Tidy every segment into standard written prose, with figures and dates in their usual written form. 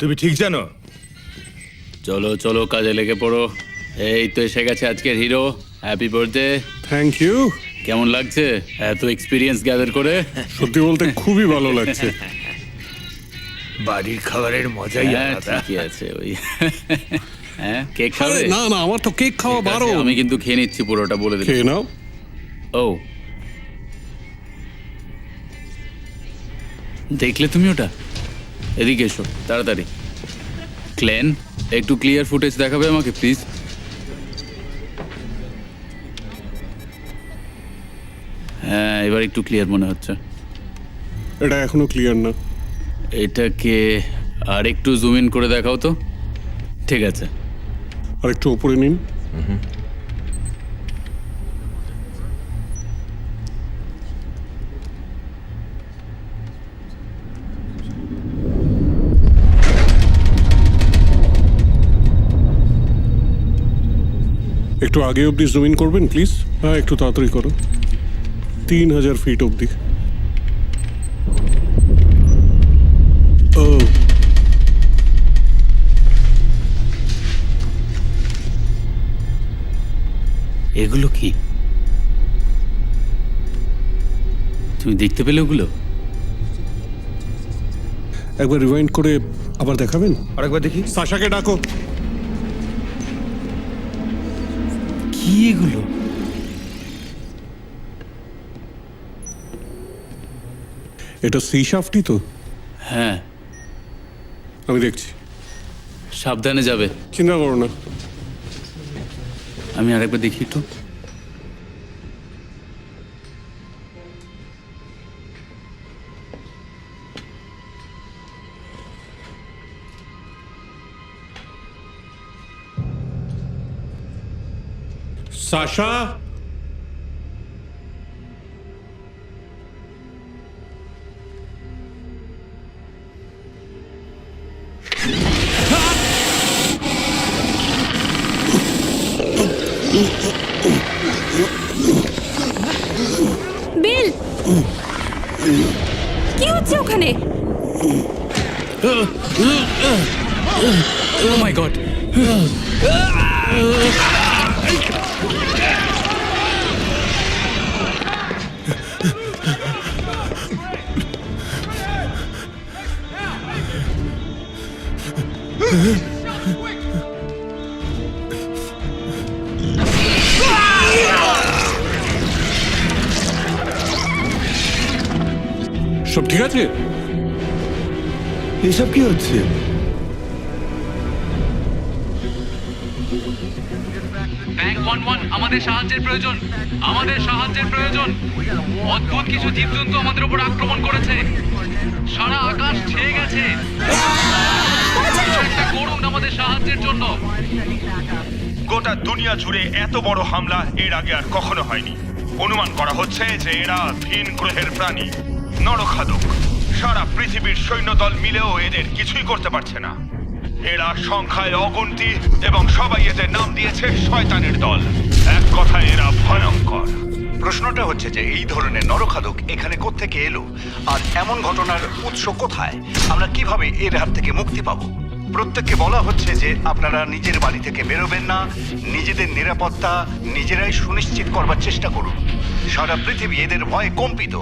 তুমি ঠিক জানো? চলো চলো কাজে লেগে পড়ো। এই তো এসে গেছে আজকের হিরো। Happy birthday. Thank you. কেমন লাগছে এত এক্সপিরিয়েন্স গ্যাদার করে? সত্যি বলতে খুবই ভালো লাগছে। বাড়ির খাবারের মজাই হ্যাঁ আলাদা। ঠিকই আছে ওই হ্যাঁ কেক আরে খাবে? না না, আমার তো কেক খাওয়া ঠিক আছে, বারণ। আমি কিন্তু খেয়ে নিচ্ছি পুরোটা, বলে দিলাম। খেয়ে নাও। ও দেখলে তুমি ওটা? এদিকে এসো তাড়াতাড়ি। ক্লেন, একটু ক্লিয়ার ফুটেজ দেখাবে আমাকে প্লিজ? হ্যাঁ এবার একটু ক্লিয়ার মনে হচ্ছে। এটা এখনো ক্লিয়ার না। এটাকে আর একটু জুম ইন করে দেখাও তো। ঠিক আছে। আর একটু উপরে নিন। একটু আগে অবধি জুম ইন করবেন প্লিজ। হ্যাঁ একটু তাড়াতাড়ি করো। 3000 ফিট অবধি। ও এগুলো কি? তুমি দেখতে পেলে ওগুলো? একবার রিওয়াইন্ড করে আবার দেখাবেন। আরেকবার দেখি। সাশাকে ডাকো। কি এগুলো? এটা সি শাফটই তো? হ্যাঁ আমি দেখছি। সাবধানে যাবে। চিন্তা করো না। আমি আরেকবার দেখি একটু। সাশা, বিল, কি হচ্ছে ওখানে? ও মাই গড! সব ঠিক আছে? এসব কি হচ্ছে? ব্যাংক 11 আমাদের সাহায্যের প্রয়োজন, আমাদের সাহায্যের প্রয়োজন। অদ্ভুত কিছু জীবজন্তু আমাদের উপর আক্রমণ করেছে। সারা আকাশ ছেয়ে গেছে। কিছু একটা করুন আমাদের সাহায্যের জন্য। গোটা দুনিয়া জুড়ে এত বড় হামলা এর আগে আর কখনো হয়নি। অনুমান করা হচ্ছে যে এরা ভিন গ্রহের প্রাণী, নরখাদক। সারা পৃথিবীর সৈন্যদল মিলেও এদের কিছুই করতে পারছে না। এরা সংখ্যায় অগুন্তি এবং সবাই এদের নাম দিয়েছে শয়তানের দল। এক কথায় এরা ভয়ঙ্কর। প্রশ্নটা হচ্ছে যে এই ধরনের নরখাদক এখানে কোত্থেকে এলো, আর এমন ঘটনার উৎস কোথায়? আমরা কিভাবে এর হাত থেকে মুক্তি পাবো? প্রত্যেককে বলা হচ্ছে যে আপনারা নিজের বাড়ি থেকে বেরোবেন না, নিজেদের নিরাপত্তা নিজেরাই সুনিশ্চিত করবার চেষ্টা করুন। সারা পৃথিবী এদের ভয়ে কম্পিত।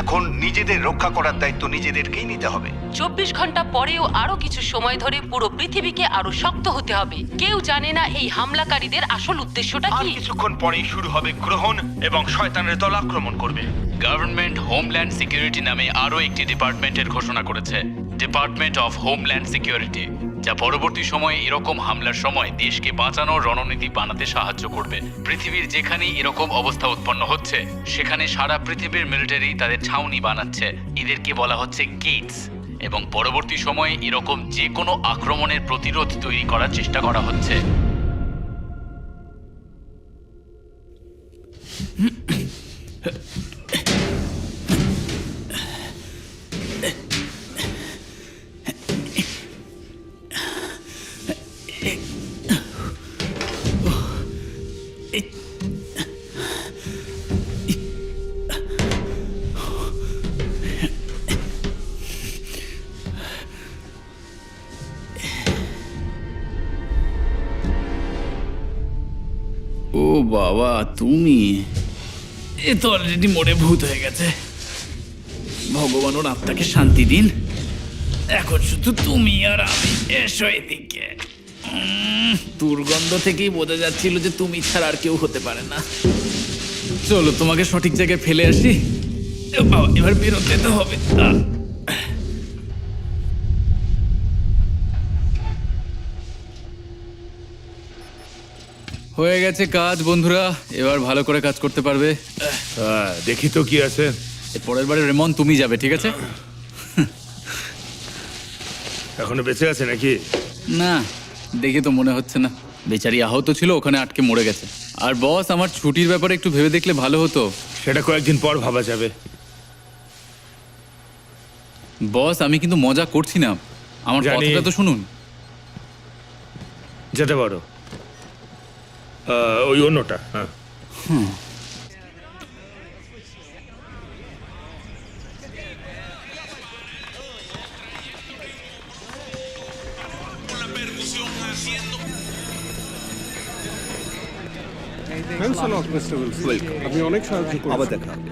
এখন নিজেদের রক্ষা করার দায়িত্ব নিজেদেরকেই নিতে হবে। 24 ঘন্টা পরেও আরো কিছু সময় ধরে পুরো পৃথিবীকে আরো শক্ত হতে হবে। কেউ জানে না এই হামলাকারীদের আসল উদ্দেশ্যটা আর কি। কিছুক্ষণ পরেই শুরু হবে গ্রহণ এবং শয়তানের দল আক্রমণ করবে। গভর্নমেন্ট হোমল্যান্ড সিকিউরিটি নামে আরও একটি ডিপার্টমেন্টের ঘোষণা করেছে, ডিপার্টমেন্ট অফ হোমল্যান্ড সিকিউরিটি, যা পরবর্তী সময়ে এরকম হামলার সময় দেশকে বাঁচানোর রণনীতি বানাতে সাহায্য করবে। পৃথিবীর যেখানেই এরকম অবস্থা উৎপন্ন হচ্ছে সেখানে সারা পৃথিবীর মিলিটারি তাদের ছাউনি বানাচ্ছে। এদেরকে বলা হচ্ছে গেটস, এবং পরবর্তী সময়ে এরকম যে কোনো আক্রমণের প্রতিরোধ তৈরি করার চেষ্টা করা হচ্ছে। বাবা তুমি, এ তো অলরেডি মরে ভূত হয়ে গেছে। ভগবান ওর আত্মাকে শান্তি দিন। এখন শুধু তুমি আর আমি। এসো এদিকে। দুর্গন্ধ থেকেই বোঝা যাচ্ছিল যে তুমি ছাড়া আর কেউ হতে পারে না। চলো তোমাকে সঠিক জায়গায় ফেলে আসি। বাবা, এবার বেরোতে তো হবে। হয়ে গেছে কাজ বন্ধুরা, এবার ভালো করে কাজ করতে পারবে। হ্যাঁ, দেখি তো কি আছে। পরের বারে রেমন তুমি যাবে, ঠিক আছে? এখনো বেঁচে আছে নাকি? না, দেখে তো মনে হচ্ছে না। বেচারি আহত ছিল, ওখানে আটকে মরে গেছে। আর বস, আমার ছুটির ব্যাপারে একটু ভেবে দেখলে ভালো হতো। সেটা কয়েকদিন পর ভাবা যাবে। বস, আমি কিন্তু মজা করছি না, আমার জানি। কথাটা তো শুনুন। যেতে পারো। ওই অন্যটা। হ্যাঁ, thanks a lot mister Wilson, আপনি অনেক সাহায্য করেছেন। আবার দেখা হবে।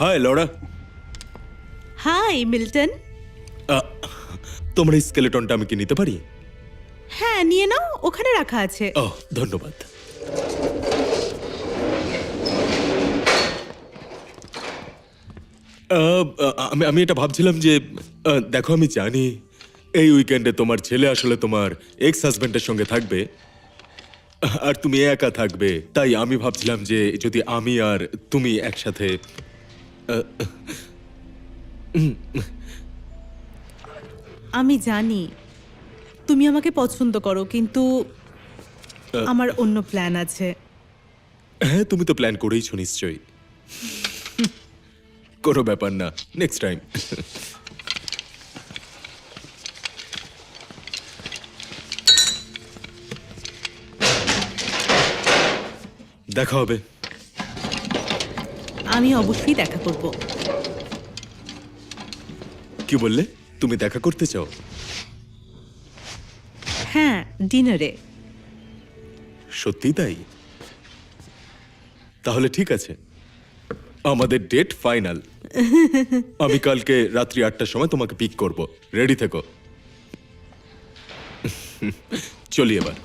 Hi Laura, hi Milton. তোমার এই স্কেলেটনটা আমি কি নিতে পারি? হ্যাঁ, নিয়ে নাও, ওখানে রাখা আছে। ধন্যবাদ। আমি এটা ভাবছিলাম যে দেখো, আমি জানি এই উইকেন্ডে তোমার ছেলে আসলে তোমার এক্স হাজবেন্ডের সঙ্গে থাকবে আর তুমি একা থাকবে, তাই আমি ভাবছিলাম যে যদি আমি আর তুমি একসাথে আমি জানি তুমি আমাকে পছন্দ করো, কিন্তু আমার অন্য প্ল্যান আছে। হ্যাঁ, তুমি তো প্ল্যান করেইছো নিশ্চয়ই। কোনো ব্যাপার না, নেক্সট টাইম। দেখা হবে। আমি অবশ্যই দেখা করব। কি বললে? তুমি দেখা করতে চাও? হ্যাঁ, ডিনারে। সত্যি তাই? তাহলে ঠিক আছে, আমাদের ডেট ফাইনাল। আমি কালকে রাত্রি 8টার সময় তোমাকে পিক করব, রেডি থেকো। চলি এবার।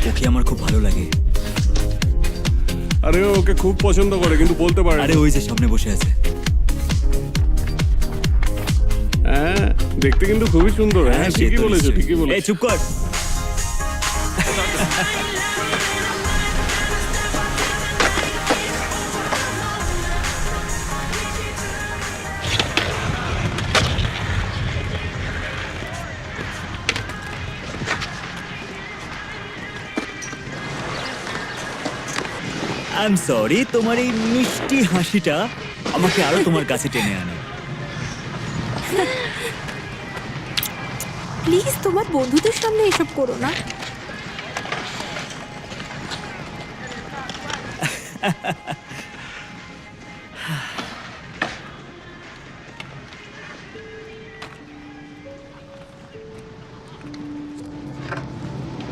ওকে আমার খুব ভালো লাগে। আরে, ওকে খুব পছন্দ করে কিন্তু বলতে পারে না। আরে ওই যে সামনে বসে আছে। হ্যাঁ, দেখতে কিন্তু খুবই সুন্দর। হ্যাঁ, সে ঠিকই তো বলেছো, নিশ্চয়ই। ঠিকই এই বলেছো। চুপ কর। আই এম সরি, তোমার এই মিষ্টি হাসিটা আমাকে আরো তোমার কাছে টেনে আনে। প্লিজ তোমার বন্ধুদের সামনে এসব করো না।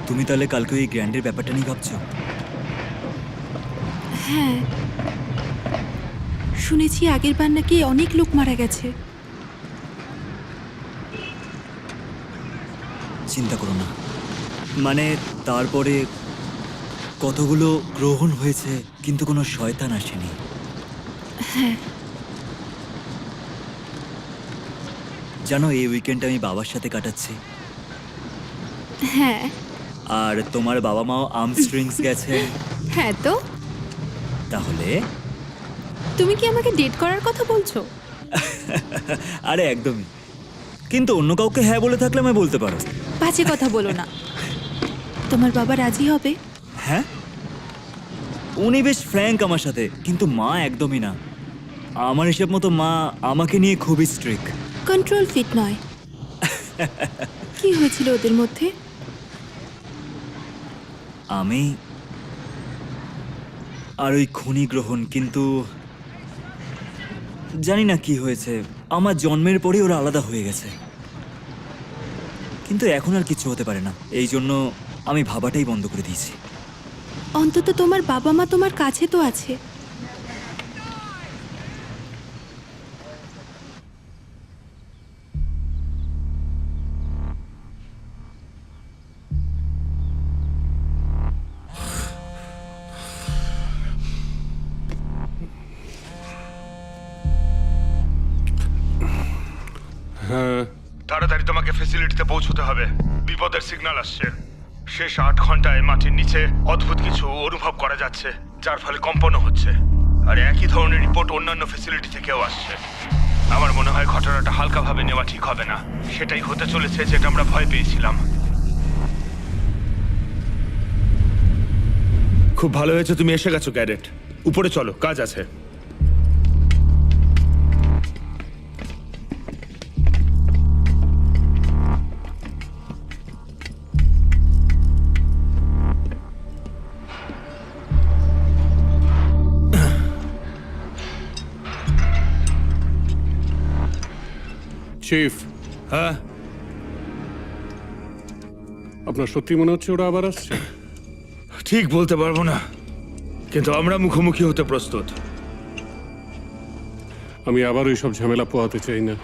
তুমি তাহলে কালকে ওই গ্র্যান্ডের ব্যাপারটা নিয়ে ভাবছো? হ্যাঁ, শুনেছি আগের বার নাকি অনেক লোক মারা গেছে। চিন্তা করো না, মানে তারপরে কতগুলো গ্রহণ হয়েছে কিন্তু কোনো শয়তান আসেনি। হ্যাঁ, জানো এই উইকেন্ডটা আমি বাবার সাথে কাটাচ্ছি। হ্যাঁ, আর তোমার বাবা মাও আমস্ট্রিংস গেছেন। হ্যাঁ তো তাহলে তুমি কি আমাকে ডেট করার কথা বলছো? আরে একদমই, কিন্তু অন্য কাউকে হ্যাঁ বলে থাকলে আমি বলতে পারো। বাজে কথা বলো না। তোমার বাবা রাজি হবে? হ্যাঁ, উনি বেশ ফ্র্যাঙ্ক আমার সাথে, কিন্তু মা একদমই না। আমার হিসেব মতো মা আমাকে নিয়ে খুবই স্ট্রিক্ট। কন্ট্রোল ফিট নয়। কি হয়েছিল ওদের মধ্যে? আমি আর ওই খনি গ্রহণ, কিন্তু জানি না কি হয়েছে। আমার জন্মের পরেই ওরা আলাদা হয়ে গেছে, কিন্তু এখন আর কিছু হতে পারে না। এই জন্য আমি ভাবাটাই বন্ধ করে দিয়েছি। অন্তত তোমার বাবা মা তোমার কাছে তো আছে। হ্যাঁ, তাড়াতাড়ি তোমাকে ফ্যাসিলিটিতে পৌঁছতে হবে। বিপদের সিগন্যাল আসছে। শেষ 8 ঘন্টায় মাটির নিচে অদ্ভুত কিছু অনুভব করা যাচ্ছে, যার ফলে কম্পন হচ্ছে। আর একই ধরনের রিপোর্ট অন্যান্য ফ্যাসিলিটি থেকেও আসছে। আমার মনে হয় ঘটনাটা হালকাভাবে নেওয়া ঠিক হবে না। সেটাই হতে চলেছে যেটা আমরা ভয় পেয়েছিলাম। খুব ভালো হয়েছে তুমি এসে গেছো ক্যাডেট। উপরে চলো, কাজ আছে। চিফ, হ্যাঁ, আপনার সত্যি মনে হচ্ছে ওরা আবার আসছে? ঠিক বলতে পারবো না, কিন্তু আমরা মুখোমুখি হতে প্রস্তুত। আমি আবার ওই সব ঝামেলা পোহাতে চাই না।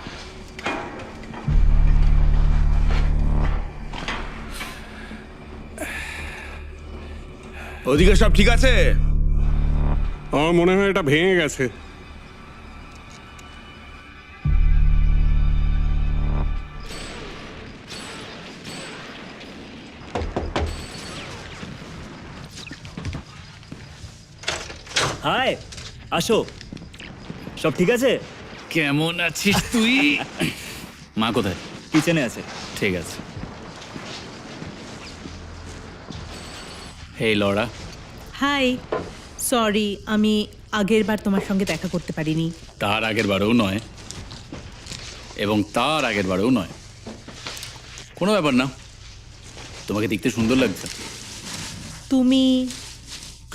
ওদিকে সব ঠিক আছে? আমার মনে হয় এটা ভেঙে গেছে। হাই, আসো। সব ঠিক আছে? কেমন আছিস তুই? মা কোথায়? কিচেনে আছে। ঠিক আছে। হেই লরা। হাই, সরি আমি আগের বার তোমার সঙ্গে দেখা করতে পারিনি। তার আগের বারেও নয়, এবং তার আগের বারেও নয়। কোনো ব্যাপার না, তোমাকে দেখতে সুন্দর লাগছে। তুমি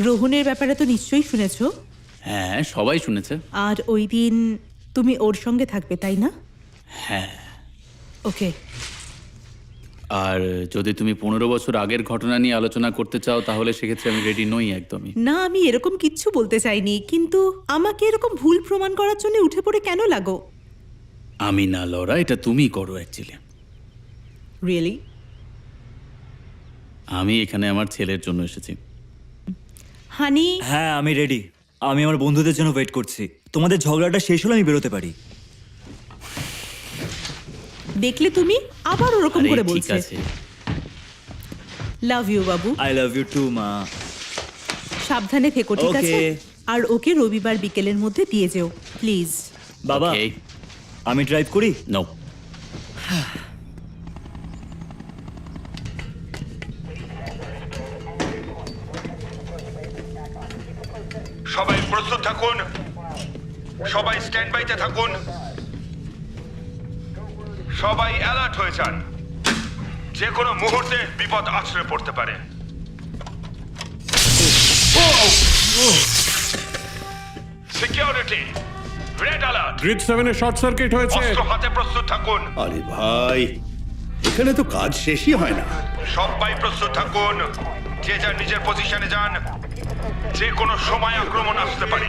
গ্রহণের ব্যাপারে তো নিশ্চয়ই শুনেছো। হ্যাঁ, সবাই শুনেছে। আর ওই দিন তুমি ওর সঙ্গে থাকবে, তাই না? হ্যাঁ, ওকে। আর যদি তুমি 15 বছর আগের ঘটনা নিয়ে আলোচনা করতে চাও, তাহলে সেক্ষেত্রে আমি রেডি নই একদমই। না, আমি এরকম কিচ্ছু বলতে চাইনি, কিন্তু আমাকে এরকম ভুল প্রমাণ করার জন্য উঠে পড়ে কেন লাগো? আমি না লরা, এটা তুমি করো অ্যাকচুয়ালি। রিয়েলি? আমি এখানে আমার ছেলের জন্য এসেছি। হানি, হ্যাঁ, আমি রেডি। আমি আমার বন্ধুদের জন্য ওয়েট করছি। তোমাদের ঝগড়াটা শেষ হলে আমি বেরোতে পারি। দেখলে তুমি আবার ওরকম আরে, করে ঠিক বলছে। আছে। Love you Babu. I love you two, মা। সাবধানে থেকো, ঠিক আছে? Okay. আর ওকে রবিবার বিকেলের মধ্যে দিয়ে যেও প্লিজ। বাবা, Okay. আমি ড্রাইভ করি? নো। সবাই প্রস্তুত থাকুন। সবাই স্ট্যান্ড বাইতে থাকুন। সবাই অ্যালার্ট হয়ে যান। যে কোনো মুহূর্তে বিপদ আছড়ে পড়তে পারে। Security, red alert. Grid 7 a short circuit হয়েছে। অস্ত্র হাতে প্রস্তুত থাকুন। আরে ভাই, এখানে তো কাজ শেষই হয় না। সবাই প্রস্তুত থাকুন। যে যার নিজের পজিশনে যান। যে কোনো সময় আক্রমণ আসতে পারে।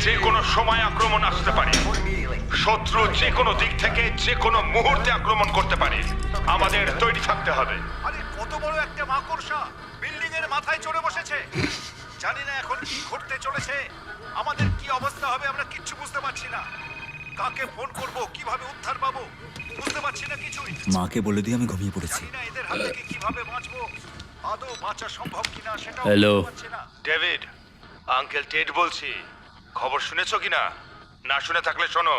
যে কোনো সময় আক্রমণ আসতে পারে। শত্রু যে কোনো দিক থেকে যে কোনো মুহূর্তে আক্রমণ করতে পারে। আমাদের তৈরি থাকতে হবে। আরে কত বড় একটা মাকড়সা বিল্ডিং এর মাথায় চড়ে বসেছে। জানি না এখন কি ঘটতে চলেছে। আমাদের কি অবস্থা হবে আমরা কিচ্ছু বুঝতে পারছি না। কাকে ফোন করব, কিভাবে উদ্ধার পাবো, বুঝতে পারছি না কিছুই। মাকে বলে দিয়ে আমি ঘুমিয়ে পড়েছি। জানি না এদের হাত থেকে কিভাবে বাঁচবো, আদৌ বাঁচা সম্ভব কিনা সেটা হ্যালো। বুঝতে পারছি না। ডেভিড, আঙ্কেল টেড বলছি। খবর শুনেছো কিনা? না শুনে থাকলে শোনো।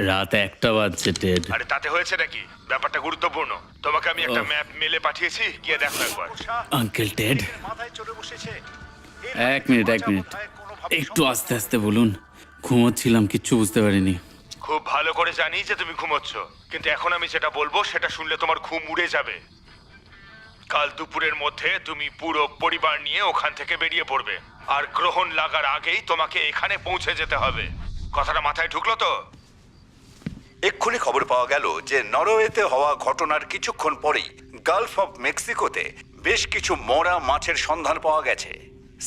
রাত 1টা বাজছে টেড। আরে তাতে হয়েছে নাকি? ব্যাপারটা গুরুত্বপূর্ণ। তোমাকে আমি একটা ম্যাপ মেলে পাঠিয়েছি, গিয়ে দেখো একবার। আঙ্কেল টেড, মাথায় চড়ে বসেছে। এক মিনিট একটু আস্তে আস্তে বলুন। ঘুমোচ্ছিলাম, কিচ্ছু বুঝতে পারিনি। খুব ভালো করে জানি যে তুমি ঘুমোচ্ছ, কিন্তু এখন আমি যেটা বলবো সেটা শুনলে তোমার ঘুম উড়ে যাবে। কাল দুপুরের মধ্যে তুমি পুরো পরিবার নিয়ে ওখান থেকে বেরিয়ে পড়বে, আর গ্রহণ লাগার আগেই তোমাকে এখানে পৌঁছে যেতে হবে। কথাটা মাথায় ঢুকলো তো? এক্ষুনি খবর পাওয়া গেল যে নরওয়েতে হওয়া ঘটনার কিছুক্ষণ পরেই গালফ অফ মেক্সিকোতে বেশ কিছু মরা মাছের সন্ধান পাওয়া গেছে।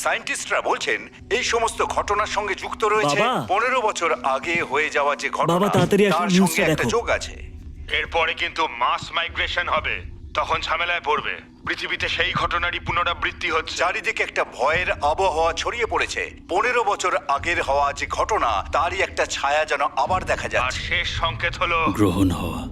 সায়েন্টিস্টরা বলছেন এই সমস্ত ঘটনার সঙ্গে যুক্ত রয়েছে বাবা! 15 বছর আগে হয়ে যাওয়া যে বাবা, ঘটনা, তাড়াতাড়ি আসুন, তার নিউজটা সঙ্গে একটা দেখো। যোগ আছে। এরপরে কিন্তু মাস মাইগ্রেশন হবে, তখন ঝামেলায় পড়বে। পৃথিবীতে সেই ঘটনারই পুনরাবৃত্তি হচ্ছে। চারিদিকে একটা ভয়ের আবহাওয়া ছড়িয়ে পড়েছে। 15 বছর আগের হওয়া যে ঘটনা, তারই একটা ছায়া যেন আবার দেখা আর যাচ্ছে। শেষ সংকেত হলো গ্রহণ হওয়া।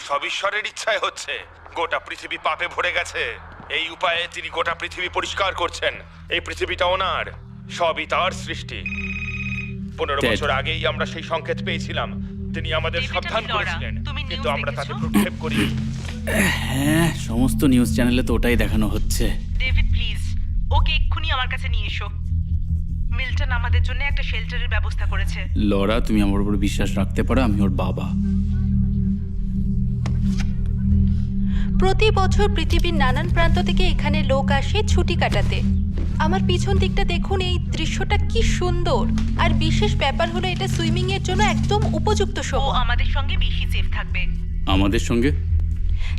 সব ঈশ্বরের ইচ্ছায় হচ্ছে। গোটা পৃথিবী পাপে ভরে গেছে। এই উপায়ে তিনি গোটা পৃথিবী পরিষ্কার করছেন। এই পৃথিবীটা ওনার, সবই তার সৃষ্টি। 15 টেড। বছর আগেই আমরা সেই সংকেত পেয়েছিলাম। তিনি আমাদের ডেভিড, সাবধান আমি লরা। করেছিলেন, তুমি নিউজ কিন্তু আমরা তাতে দেখেছো? প্রক্ষেপ করি। হ্যাঁ, সমস্ত নিউজ চ্যানেলে তো ওটাই দেখানো হচ্ছে। ডেভিড প্লিজ, ওকে এক্ষুনি আমার কাছে নিয়ে এসো। মিল্টন আমাদের জন্য একটা শেল্টারের ব্যবস্থা করেছে। লরা, তুমি আমার উপর বিশ্বাস রাখতে পারো, আমি ওর বাবা। প্রতি বছর পৃথিবীর নানান প্রান্ত থেকে এখানে লোক আসে ছুটি কাটাতে। আমার পিছন দিকটা দেখুন, এই দৃশ্যটা কি সুন্দর। আর বিশেষ ব্যাপার হলো এটা সুইমিং এর জন্য একদম উপযুক্ত ও সময়। আমাদের সঙ্গে বেশি সেফ থাকবে। আমাদের সঙ্গে?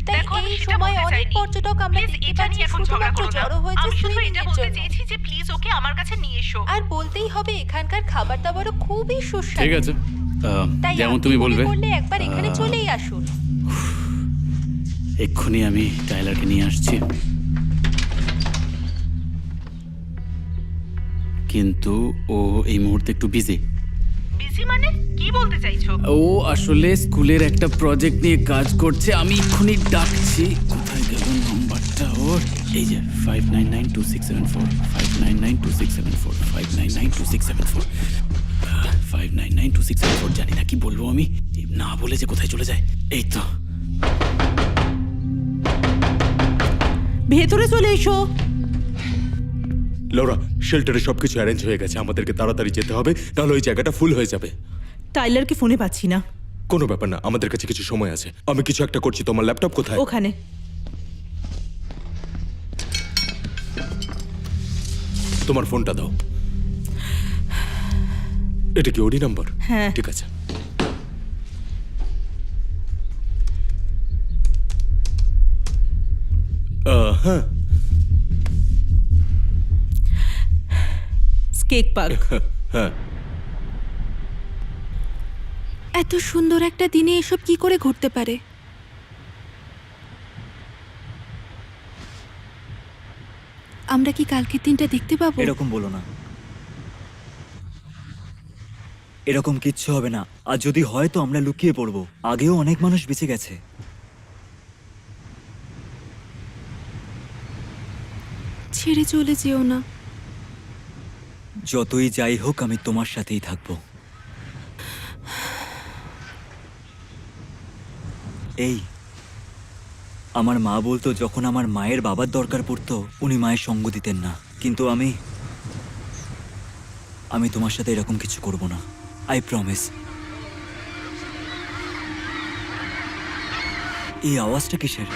তাই দেখো, আমি এই সেটা সময় বলতে অনেক চাইনি। পর্যটক আমরা Please, দেখতে এটা পাচ্ছি নিয়ে এখন ঝগড়া শুধুমাত্র করো না। জড়ো হয়েছে আমি শুধু সুইমিং এটা এর বলতে জন্য। চেয়েছি যে প্লিজ ওকে আমার কাছে নিয়ে এসো। আর বলতেই হবে এখানকার খাবার দাবারও খুবই সুস্বাদু। ঠিক আছে, তাই যেমন আপনি তুমি মনে বলবে। করলে একবার এখানে চলেই আসুন। এক্ষুনি আমি টাইলারকে নিয়ে আসছি। কিন্তু ও এই মুহূর্তে একটু বিজি। বিজি মানে কি বলতে চাইছো? ও আসলে স্কুলের একটা প্রজেক্ট নিয়ে কাজ করছে। আমি এক্ষুনি ডাকছি। কোথায় গেল নাম্বারটা ওর? এই যে 59926745 59926745 59926745 59926745। জানি না কি বলবো আমি, না বলে যে কোথায় চলে যায়। এই তো। ভেতরে চলে এসো। লরা, শেল্টারে সবকিছু অ্যারেঞ্জ হয়ে গেছে। আমাদেরকে তাড়াতাড়ি যেতে হবে, নাহলে ওই জায়গাটা ফুল হয়ে যাবে। টাইলারকে ফোনে পাচ্ছি না। কোনো ব্যাপার না, আমাদের কাছে কিছু সময় আছে। আমি কিছু একটা করছি। তোমার ল্যাপটপ কোথায়? ওখানে। তোমার ফোনটা দাও। এটা কি ওডি নাম্বার? হ্যাঁ। ঠিক আছে। হ্যাঁ। স্কেক পার্ক। হ্যাঁ। এত সুন্দর একটা দিনে এসব কি করে ঘটতে পারে? আমরা কি কালকের দিনটা দেখতে পাবো? এরকম বলো না। এরকম কিচ্ছু হবে না। আর যদি হয় তো আমরা লুকিয়ে পড়বো। আগেও অনেক মানুষ বেঁচে গেছে। ছেড়ে চলে যেও না। যতই যাই হোক আমি তোমার সাথেই থাকবো। এই, আমার মা বলতো যখন আমার মায়ের বাবার দরকার পড়তো উনি মায়ের সঙ্গ দিতেন না। কিন্তু আমি তোমার সাথে এরকম কিছু করব না। I promise. এই আওয়াজটা কিসের?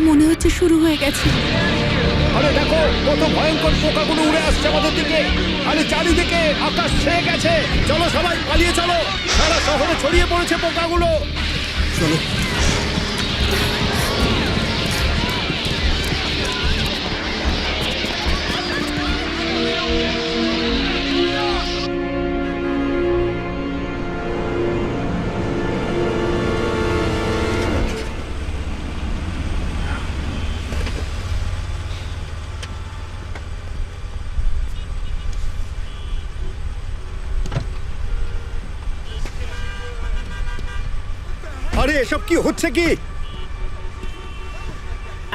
মনে হচ্ছে শুরু হয়ে গেছে। আরে দেখো কত ভয়ঙ্কর পোকাগুলো উড়ে আসছে আমাদের দিকে। আরে চারিদিকে আকাশ ছেয়ে গেছে। চলো সবাই পালিয়ে চলো, সারা শহরে ছড়িয়ে পড়েছে পোকাগুলো। চলো। আরে এসব কি হচ্ছে কি?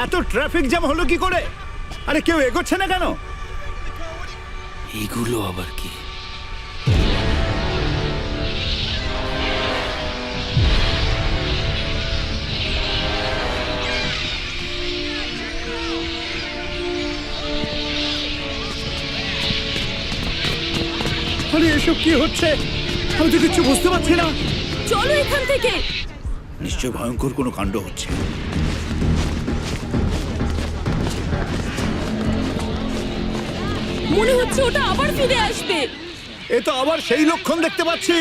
এত ট্রাফিক জ্যাম হলো কি করে? আরে কেউ এগোচ্ছে না কেন? এগুলো আবার কি? আরে এসব কি হচ্ছে? আমি তো কিছু বুঝতে পারছি না। চলো এখান থেকে। নিশ্চয় ভয়ঙ্কর কোনো কাণ্ড হচ্ছে। মনে হচ্ছে ওটা আবার ফিরে আসবে। এ তো আবার সেই লক্ষণ দেখতে পাচ্ছি।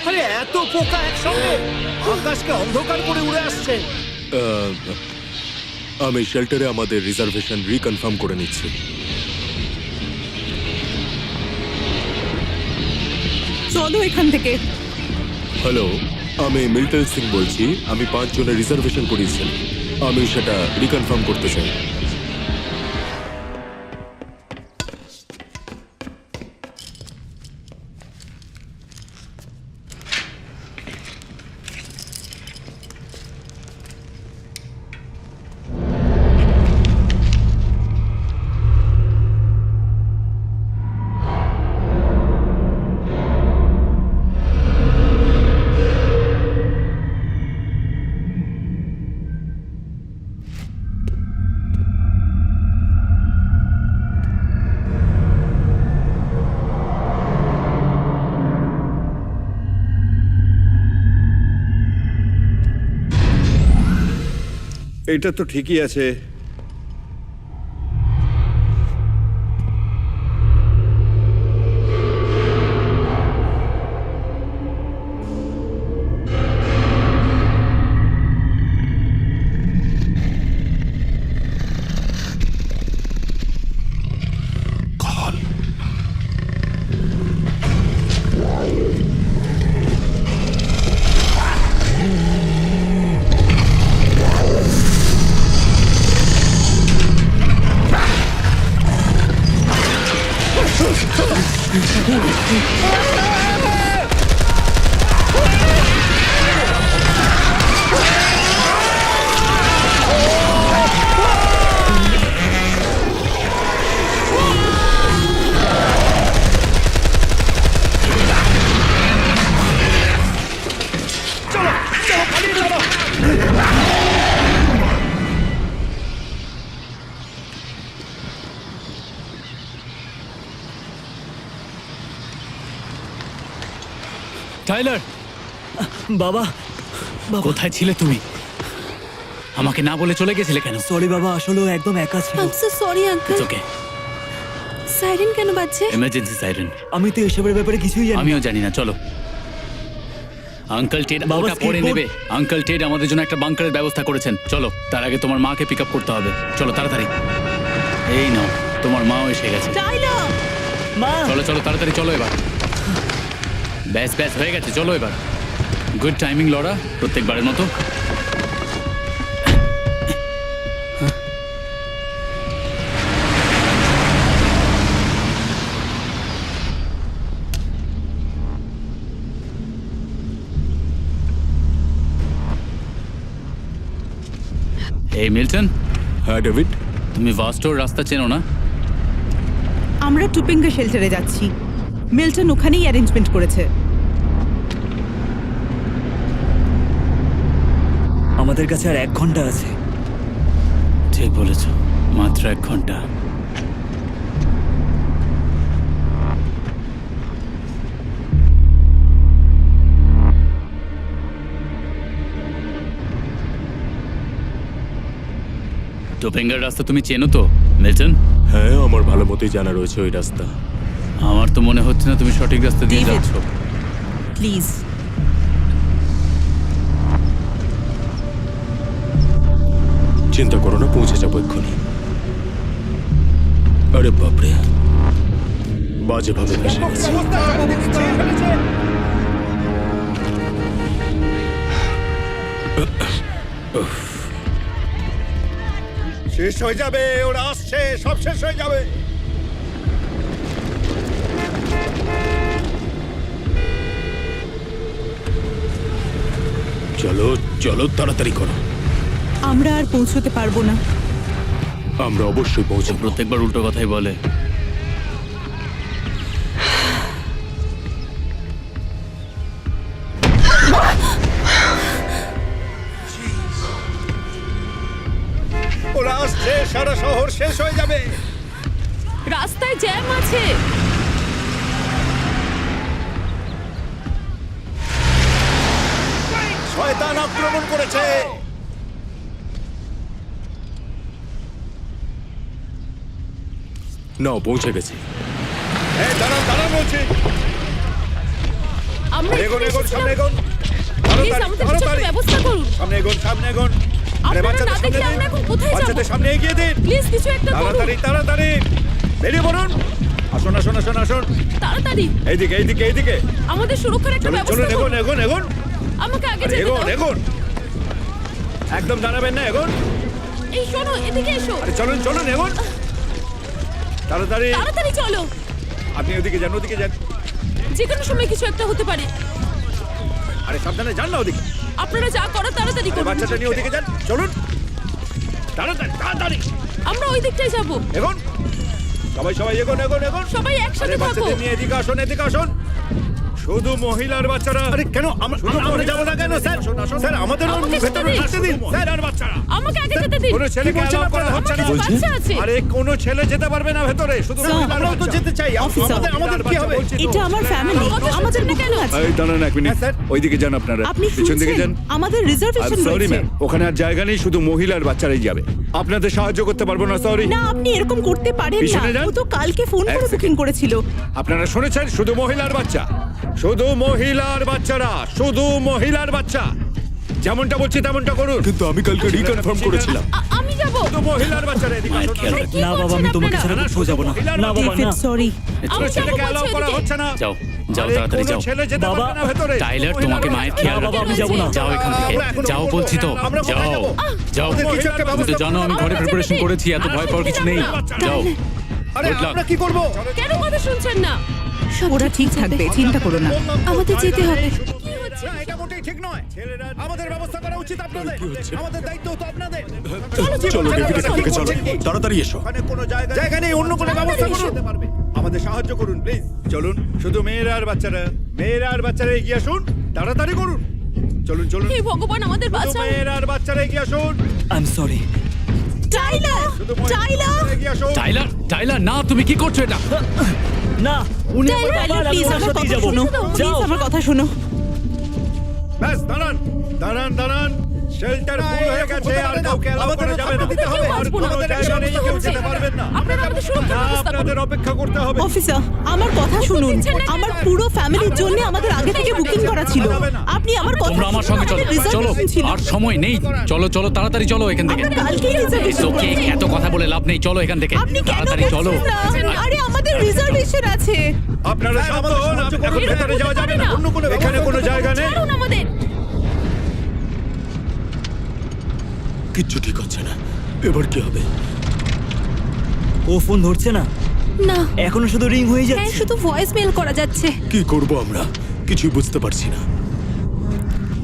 আরে এত পোকা একসঙ্গে আকাশকে অন্ধকার করে উড়ে আসছে। আমি শেল্টারে আমাদের রিজার্ভেশন রিকনফার্ম করে নিচ্ছি। চলো এখান থেকে। হ্যালো, আমি মিল্টন সিং বলছি। আমি 5 জনের রিজার্ভেশন করিয়েছিলাম, আমি সেটা রিকনফার্ম করতে চাই। এটা তো ঠিকই আছে। টাইলার, বাবা, বাবা, কোথায় ছিলে তুমি? আমাকে না বলে চলে গেছিলে কেন? সরি বাবা, আসলে ও একদম একা ছিল। I am so sorry uncle. Okay, siren কেন বাজছে? Emergency siren. আমি তো এসবের ব্যাপারে কিছুই জানি না। আমিও জানি না। চলো, আঙ্কেল টেড বাবা, ওটা পড়ে skateboard- নেবে। আঙ্কেল টেড আমাদের জন্য একটা বাংকারের ব্যবস্থা করেছেন। চলো, তার আগে তোমার মাকে পিক আপ করতে হবে। চলো তাড়াতাড়ি। এই নাও, তোমার মাও এসে গেছে। টাইলার, মা, চলো চলো তাড়াতাড়ি চলো এবার। ব্যাস ব্যাস হয়ে গেছে, চলো এবার। গুড টাইমিং লরা, প্রত্যেকবারের মতো। এই মিল্টন, হ্যাঁ ডেভিড। তুমি ভাস্টোর রাস্তা চেনো না? আমরা টুপিঙ্গা শেল্টারে যাচ্ছি। মিল্টন ওখানেই অ্যারেঞ্জমেন্ট করেছে। আমাদের কাছে আর 1 ঘন্টা আছে। ঠিক বলেছ, মাত্র 1 ঘন্টা। টোপেঙ্গার রাস্তা তুমি চেনো তো মিল্টন? হ্যাঁ, আমার ভালো মতোই জানা রয়েছে ওই রাস্তা। আমার তো মনে হচ্ছে না তুমি সঠিক রাস্তা দিয়ে ডেভিড। যাচ্ছ। প্লিজ চিন্তা করো না, পৌঁছে যাবো এক্ষুনি। আরে বাপরে, বাজেভাবে ফেসে গেছি। শেষ হয়ে যাবে, ওরা আসছে, সব শেষ হয়ে যাবে। চলো চলো, তাড়াতাড়ি করো। আমরা আর পৌঁছতে পারবো না। আমরা অবশ্যই পৌঁছাবো। প্রত্যেকবার উল্টো কথাই বলে। ওরা আসছে, সারা শহর শেষ হয়ে যাবে। রাস্তায় জ্যাম আছে। শয়তান আক্রমণ করেছে। নাও, পৌঁছে গেছি। এই দাঁড়ান দাঁড়ান বলছি। আমরা এগোন এখানে এগোন, এসেছিলাম। সামনে এগোন। Please, আমাদের কিছু একটা ব্যবস্থা করুন। সামনে এগোন, সামনে এগোন। আরে আপনারা বাচ্চাদের না সামনে দেখলে দিন। আমরা এখন কোথায় যাবো? বাচ্চাদের সামনে এগিয়ে দিন। প্লিজ কিছু একটা করুন। তাড়াতাড়ি তাড়াতাড়ি বেরিয়ে পড়ুন। আসুন আসুন আসুন আসুন, তাড়াতাড়ি। এইদিকে এইদিকে এইদিকে। আমাদের সুরক্ষার একটা চলুন চলুন, ব্যবস্থা এগোন করুন। এগোন এগোন। আমাকে আগে আরে যেতে এগোন দাও। এগোন, একদম দাঁড়াবেন না, এগোন। এই শোনো, এদিকে এসো। আরে চলুন চলুন, এগোন তাড়াতাড়ি। তাড়াতাড়ি চলো। আপনি ওদিকে যান, ওদিকে যান। যে কোনো সময় কিছু একটা হতে পারে। আরে সাবধানে যান না ওদিকে। আপনারা যা করো তাড়াতাড়ি আরে করুন। বাচ্চাটা নিয়ে ওদিকে যান, চলুন তাড়াতাড়ি তাড়াতাড়ি আমরা ওই দিকটাই যাব। এগোন, সবাই সবাই এগোন এগোন এগোন। সবাই আরে একসাথে থাকো। বাচ্চাদের নিয়ে এদিকে আসুন, এদিকে আসুন। শুধু মহিলার বাচ্চারা। আরে কেন আমরা যাবো না কেন স্যার? স্যার আমাদের আমাকে ভেতরে যেতে দিন। আসতে দিন। স্যার আর বাচ্চারা, আমাকে আগে যেতে দিন। কোনো ছেলেকে অ্যালাউ করা হচ্ছে না। আমার বাচ্চা আছে। আরে কোনো ছেলে যেতে পারবে না ভেতরে, শুধু আমরাও তো যেতে চাই। আমাদের কি হবে? এটা আমার ফ্যামিলি, আমাদের কেন আছে? এই দাঁড়ান এক মিনিট, ওইদিকে যান আপনারা, আপনি পিছন দিকে যান। আমাদের রিজার্ভেশন সরি রয়েছে। ম্যাম, ওখানে আর জায়গা নেই, শুধু মহিলার বাচ্চারাই যাবে। আপনাদের সাহায্য করতে পারবো না, সরি। না, আপনি এরকম করতে পারেন না। পিছনে যান। ও তো কালকে ফোন এক করে সেকেন্ড। বুকিং করেছিল। আপনারা শুনেছেন, শুধু মহিলার বাচ্চা, শুধু মহিলার বাচ্চারা, শুধু মহিলার বাচ্চা। যেমনটা বলছি তেমনটা করুন। কিন্তু আমি কালকে রিকনফার্ম করেছিলাম। আমি যাব। শুধু মহিলার বাচ্চারা, এদিকে আসুন। কি না বাবা, আমি করছেন তোমাকে আপনারা? ছাড়া কোথাও যাবো না। না বাবা, না। সরি। কোনো ছেলেকে অ্যালাউ করা হচ্ছে না। যাও যাও, আরে তাড়াতাড়ি কোনো যাও। ছেলে যেতে বাবা, পারবে না ভেতরে। টাইলার, তোমাকে মায়ের খেয়াল বাবা, আমি রাখতে যাবো না। যাও এখান থেকে। আমরা এখনো যাও করবো। বলছি তো। আমরা কোথায় যাও যাবো? যাও। আমাদের কিছু একটা তুমি তো ব্যবস্থা জানো আমি করুন। ঘরে আমরা প্রিপারেশন যেতে দিন। করেছি, এত ভয় পাওয়ার কিছু নেই। যাও। আরে Good luck. আমরা কি করব? কেন কথা শুনছেন না? ওরা ঠিক থাকবে, চিন্তা করো না। আমাদের যেতে হবে। কি হচ্ছে? এটা মোটেই ঠিক নয়। ছেলেরা, আমাদের ব্যবস্থা করা উচিত আপনাদের। আমাদের দায়িত্ব তো আপনাদের। চলো ডেভিড, এখান থেকে চলো, তাড়াতাড়ি এসো। ওখানে কোনো জায়গা নেই, অন্য কোনো ব্যবস্থা করুন। আমাদের সাহায্য করুন প্লিজ। চলুন, শুধু মেয়েরা আর বাচ্চারা এগিয়ে আসুন, তাড়াতাড়ি করুন। চলুন চলুন, হে ভগবান, আমাদের শুধু বাঁচাও। মেয়েরা আর বাচ্চারা এগিয়ে আসুন। I am sorry. টাইলার, শুধু মহিলারা এগিয়ে আসুন। টাইলার, টাইলার, না, তুমি কি করছো এটা? না, উনি আমার বাবা, আমি প্লিজ ওনার আমার সাথেই কথা যাবো। শোনো। প্লিজ যাও। আমার কথা শোনো। ব্যাস, দাঁড়ান দাঁড়ান দাঁড়ান। শেল্টার ফুল হয়ে গেছে, আর কাউকে অ্যালাউ করা যাবে না। দিতে হবে। আর কোনো জায়গা নেই, কেউ যেতে পারবেন না। আপনারা আমাদের সুরক্ষার না, ব্যবস্থা করুন। আপনাদের অপেক্ষা করতে হবে। অফিসার, আমার কথা শুনুন। আমার পুরো ফ্যামিলির জন্য আমাদের আগে থেকে বুকিং করা ছিল। আপনি আমার কথা তোমরা আমার সঙ্গে চলো, আমাদের চলো। reservation ছিল। আর সময় নেই। চলো চলো, তাড়াতাড়ি চলো এখান থেকে। আমরা কালকেই reservation ওকে, করেছি। এত কথা বলে লাভ নেই, চলো এখান থেকে। আপনি কেন তাড়াতাড়ি চলো। বলছেন না? আরে আমাদের রিজার্ভেশন আছে। আপনারা শান্ত হন, এখন ভেতরে যাওয়া যাবে না। অন্য কোনো, এখানে কোনো জায়গা নেই। ছাড়ুন আমাদের। কিচ্ছু ঠিক হচ্ছে না, এবার কি হবে? ও ফোন ধরছে না, না, এখনো শুধু রিং হয়ে হ্যাঁ, যাচ্ছে। শুধু ভয়েস মেল করা যাচ্ছে। কি করব আমরা? কিছুই বুঝতে পারছি না।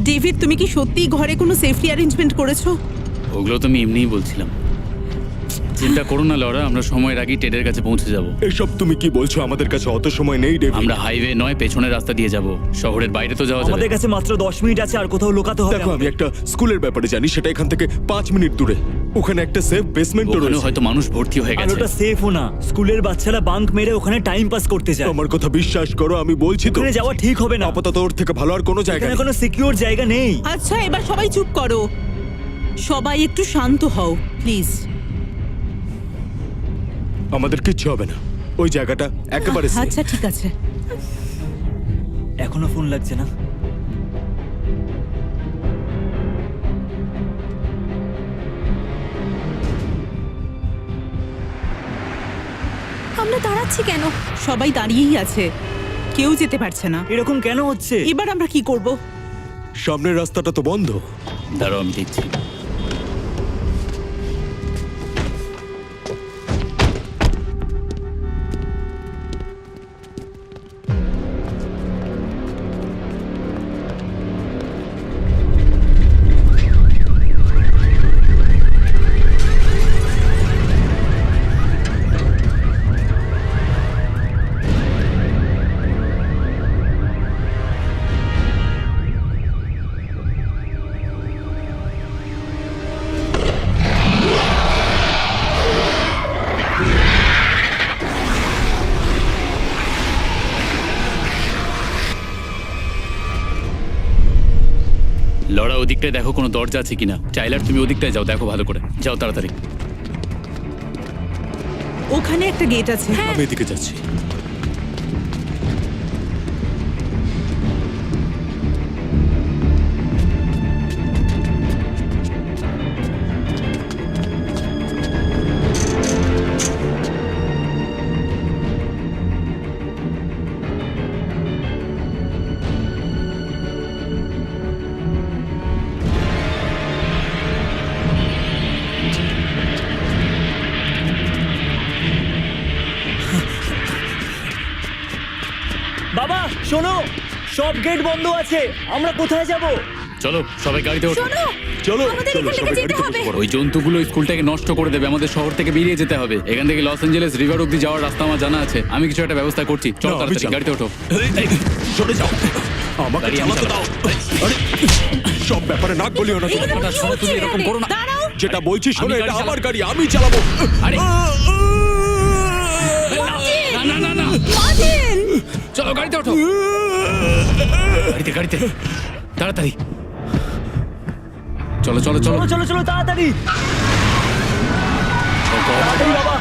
ডেভিড, তুমি কি সত্যিই ঘরে কোনো সেফটি অ্যারেঞ্জমেন্ট করেছো? ওগুলো তো আমি এমনিই বলছিলাম। চিন্তা করো না লরা, আমরা সময়ের আগেই টেডের কাছে পৌঁছে যাব। এসব তুমি কি বলছো? আমাদের কাছে অত সময় নেই ডেভিড। আমরা হাইওয়ে নয়, পেছনের রাস্তা দিয়ে যাব। শহরের বাইরে তো যাওয়া যাবে। আমাদের কাছে মাত্র 10 মিনিট আছে, আর কোথাও লুকাতে হবে দেখো, আমি আমাদের। একটা স্কুলের ব্যাপারে জানি, সেটা এখান থেকে 5 মিনিট দূরে। ওখানে একটা সেফ বেসমেন্টও ওখানে রয়েছে। হয়তো মানুষ ভর্তি হয়ে আর গেছে। ওটা সেফও না। স্কুলের বাচ্চারা বাঙ্ক মেরে ওখানে টাইম পাস করতে যায়। আমার কথা বিশ্বাস করো, আমি বলছি তো। ওখানে যাওয়া ঠিক হবে না। আপাতত ওর থেকে ভালো আর কোনো জায়গা এখানে নেই। কোনো সিকিউর জায়গা নেই। আচ্ছা, এবার সবাই চুপ করো। সবাই একটু শান্ত হও প্লিজ। আমাদের কিচ্ছু হবে না। ওই জায়গাটা একেবারে safe। আচ্ছা ঠিক আছে। এখনো ফোন লাগছে না। আমরা দাঁড়াচ্ছি কেন? সবাই দাঁড়িয়েই আছে, কেউ যেতে পারছে না। এরকম কেন হচ্ছে? এবার আমরা কি করব? সামনের রাস্তাটা তো বন্ধ। দাঁড়াও আমি দেখছি। লড়া ওদিকটায় দেখো কোনো দরজা আছে কিনা। টাইলার তুমি ওদিকটায় যাও, দেখো ভালো করে। যাও তাড়াতাড়ি। ওখানে একটা গেট আছে। আমি এদিকে যাচ্ছি। বাবা শোনো, সব গেট বন্ধ আছে, আমরা কোথায় যাব? চলো সবাই গাড়িতে ওঠো। শোনো, চলো আমাদের চলো এখান থেকে সবাই যেতে গাড়িতে হবে। বসে পড়ো। ওই জন্তুগুলো স্কুলটাকে নষ্ট করে দেবে। আমাদের শহর থেকে বেরিয়ে যেতে হবে। এখান থেকে লস অ্যাঞ্জেলেস রিভার অব্দি যাওয়ার রাস্তা আমার জানা আছে। আমি কিছু একটা ব্যবস্থা করছি। চলো না, আমি তাড়াতাড়ি যাবো। গাড়িতে ওঠো। সরে যাও, আমাকে গাড়ি আমি চালাতে দাও। আরে সব ব্যাপারে নাক গলিও না তুমি। কথা শোনো, তুমি এরকম করো না। দাঁড়াও, যেটা বলছি শোনো, আমি এটা গাড়ি আমার গাড়ি, আমি চালাবো। আরে না না না না, চলো গাড়িতে ওঠো। গাড়িতে গাড়িতে তাড়াতাড়ি। চলো চলো চলো। চলো চলো চলো তাড়াতাড়ি তাড়াতাড়ি বাবা।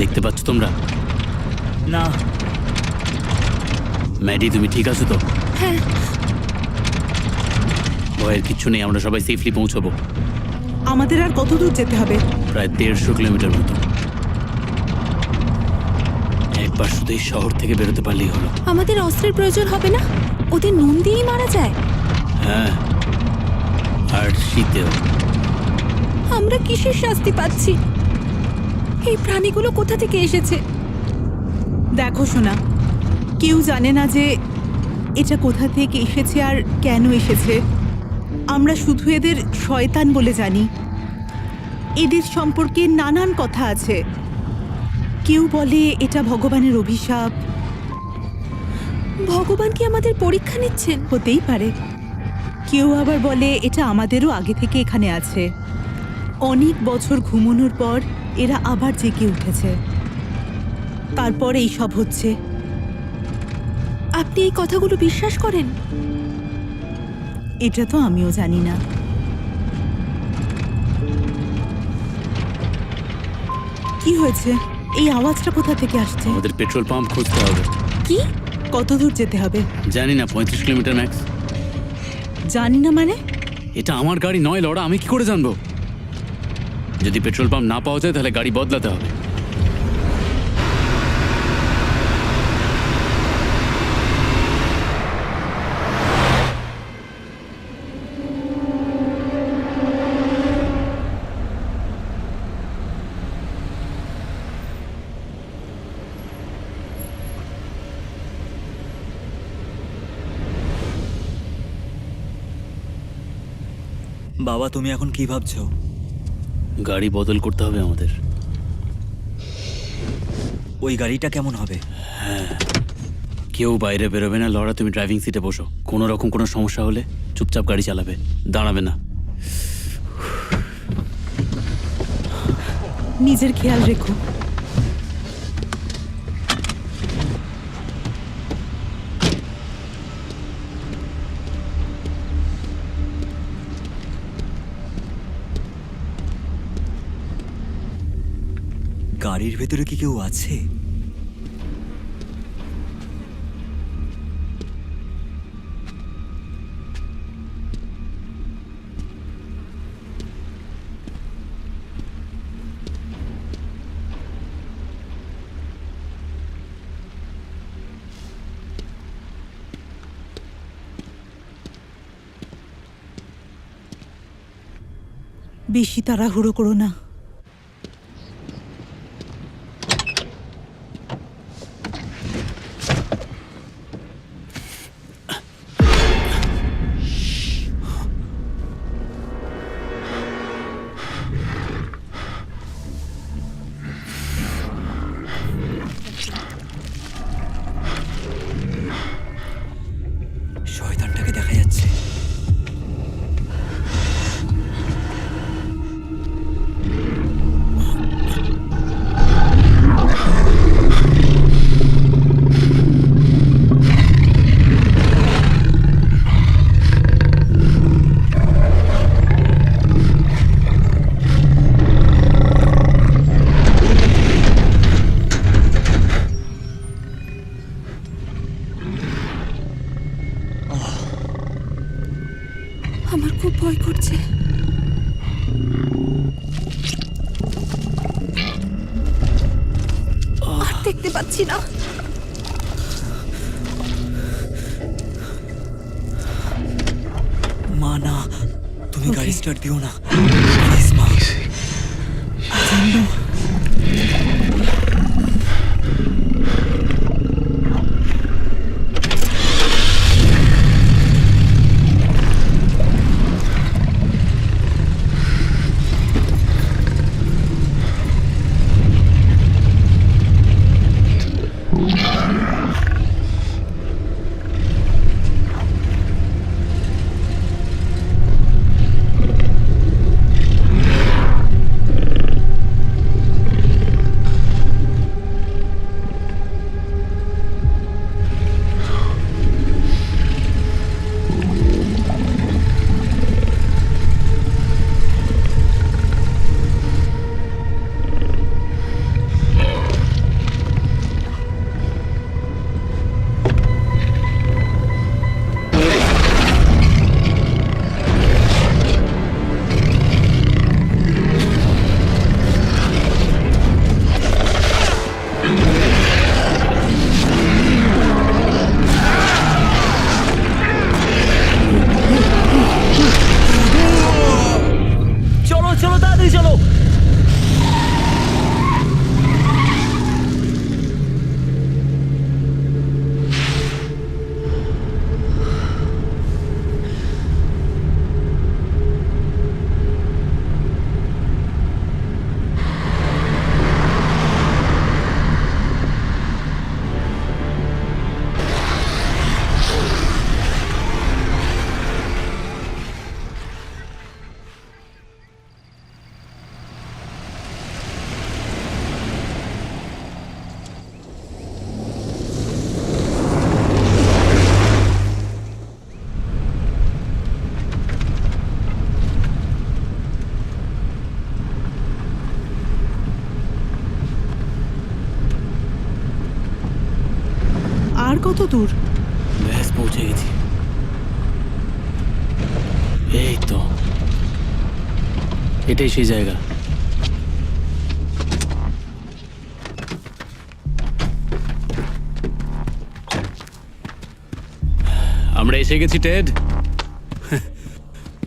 দেখতে পাচ্ছ তোমরা? না। ম্যাডি তুমি ঠিক আছো তো? হ্যাঁ। ভয়ের কিচ্ছু নেই, আমরা সবাই সেফলি পৌঁছবো। আমাদের আর কত দূর যেতে হবে? প্রায় 150 কিলোমিটার মতো। একবার শুধু এই শহর থেকে বেরোতে পারলেই হলো। আমাদের অস্ত্রের প্রয়োজন হবে না? ওদের নুন দিয়েই মারা যায়। হ্যাঁ, আর শীতেও। আমরা কিসের শাস্তি পাচ্ছি? এই প্রাণীগুলো কোথা থেকে এসেছে? দেখো শোনা, কেউ জানে না যে এটা কোথা থেকে এসেছে আর কেন এসেছে। আমরা শুধু এদের শয়তান বলে জানি। এদের সম্পর্কে নানান কথা আছে। কেউ বলে এটা ভগবানের অভিশাপ। ভগবান কি আমাদের পরীক্ষা নিচ্ছেন? হতেই পারে। কেউ আবার বলে এটা আমাদেরও আগে থেকে এখানে আছে। অনেক বছর ঘুমানোর পর এরা আবার জেগে উঠেছে, তারপর এই সব হচ্ছে। আপনি এই কথাগুলো বিশ্বাস করেন? এটা তো আমিও জানি না। কি হয়েছে? এই আওয়াজটা কোথা থেকে আসছে? আমাদের পেট্রোল পাম্প খুঁজতে হবে। কি? কত দূর যেতে হবে? জানি না, 35 কিলোমিটার ম্যাক্স। জানি না মানে? এটা আমার গাড়ি নয় লড়া, আমি কি করে জানবো? যদি পেট্রোল পাম্প না পাওয়া যায় তাহলে গাড়ি বদলাতে হবে। বাবা তুমি এখন কি ভাবছো? গাড়ি বদল করতে হবে আমাদের। ওই গাড়িটা কেমন হবে? কেউ বাইরে বেরোবে না লড়া, তুমি ড্রাইভিং সিটে বসো। কোনো রকম কোনো সমস্যা হলে চুপচাপ গাড়ি চালাবে, দাঁড়াবে না। নিজের খেয়াল রেখো। গাড়ির ভেতরে কি কেউ আছে? বেশি তাড়াহুড়ো করো না। শয়তানটাকে দেখা যাচ্ছে। আমার খুব ভয় করছে। আর দেখতে পাচ্ছি না। মা না, তুমি গাড়ি স্টার্ট দিও না প্লিজ মা। চলো চলো তাড়াতাড়ি চলো। আর কত দূর? ব্যাস পৌঁছে গেছি। এই তো, এটাই সেই জায়গা। আমরা এসে গেছি টেড।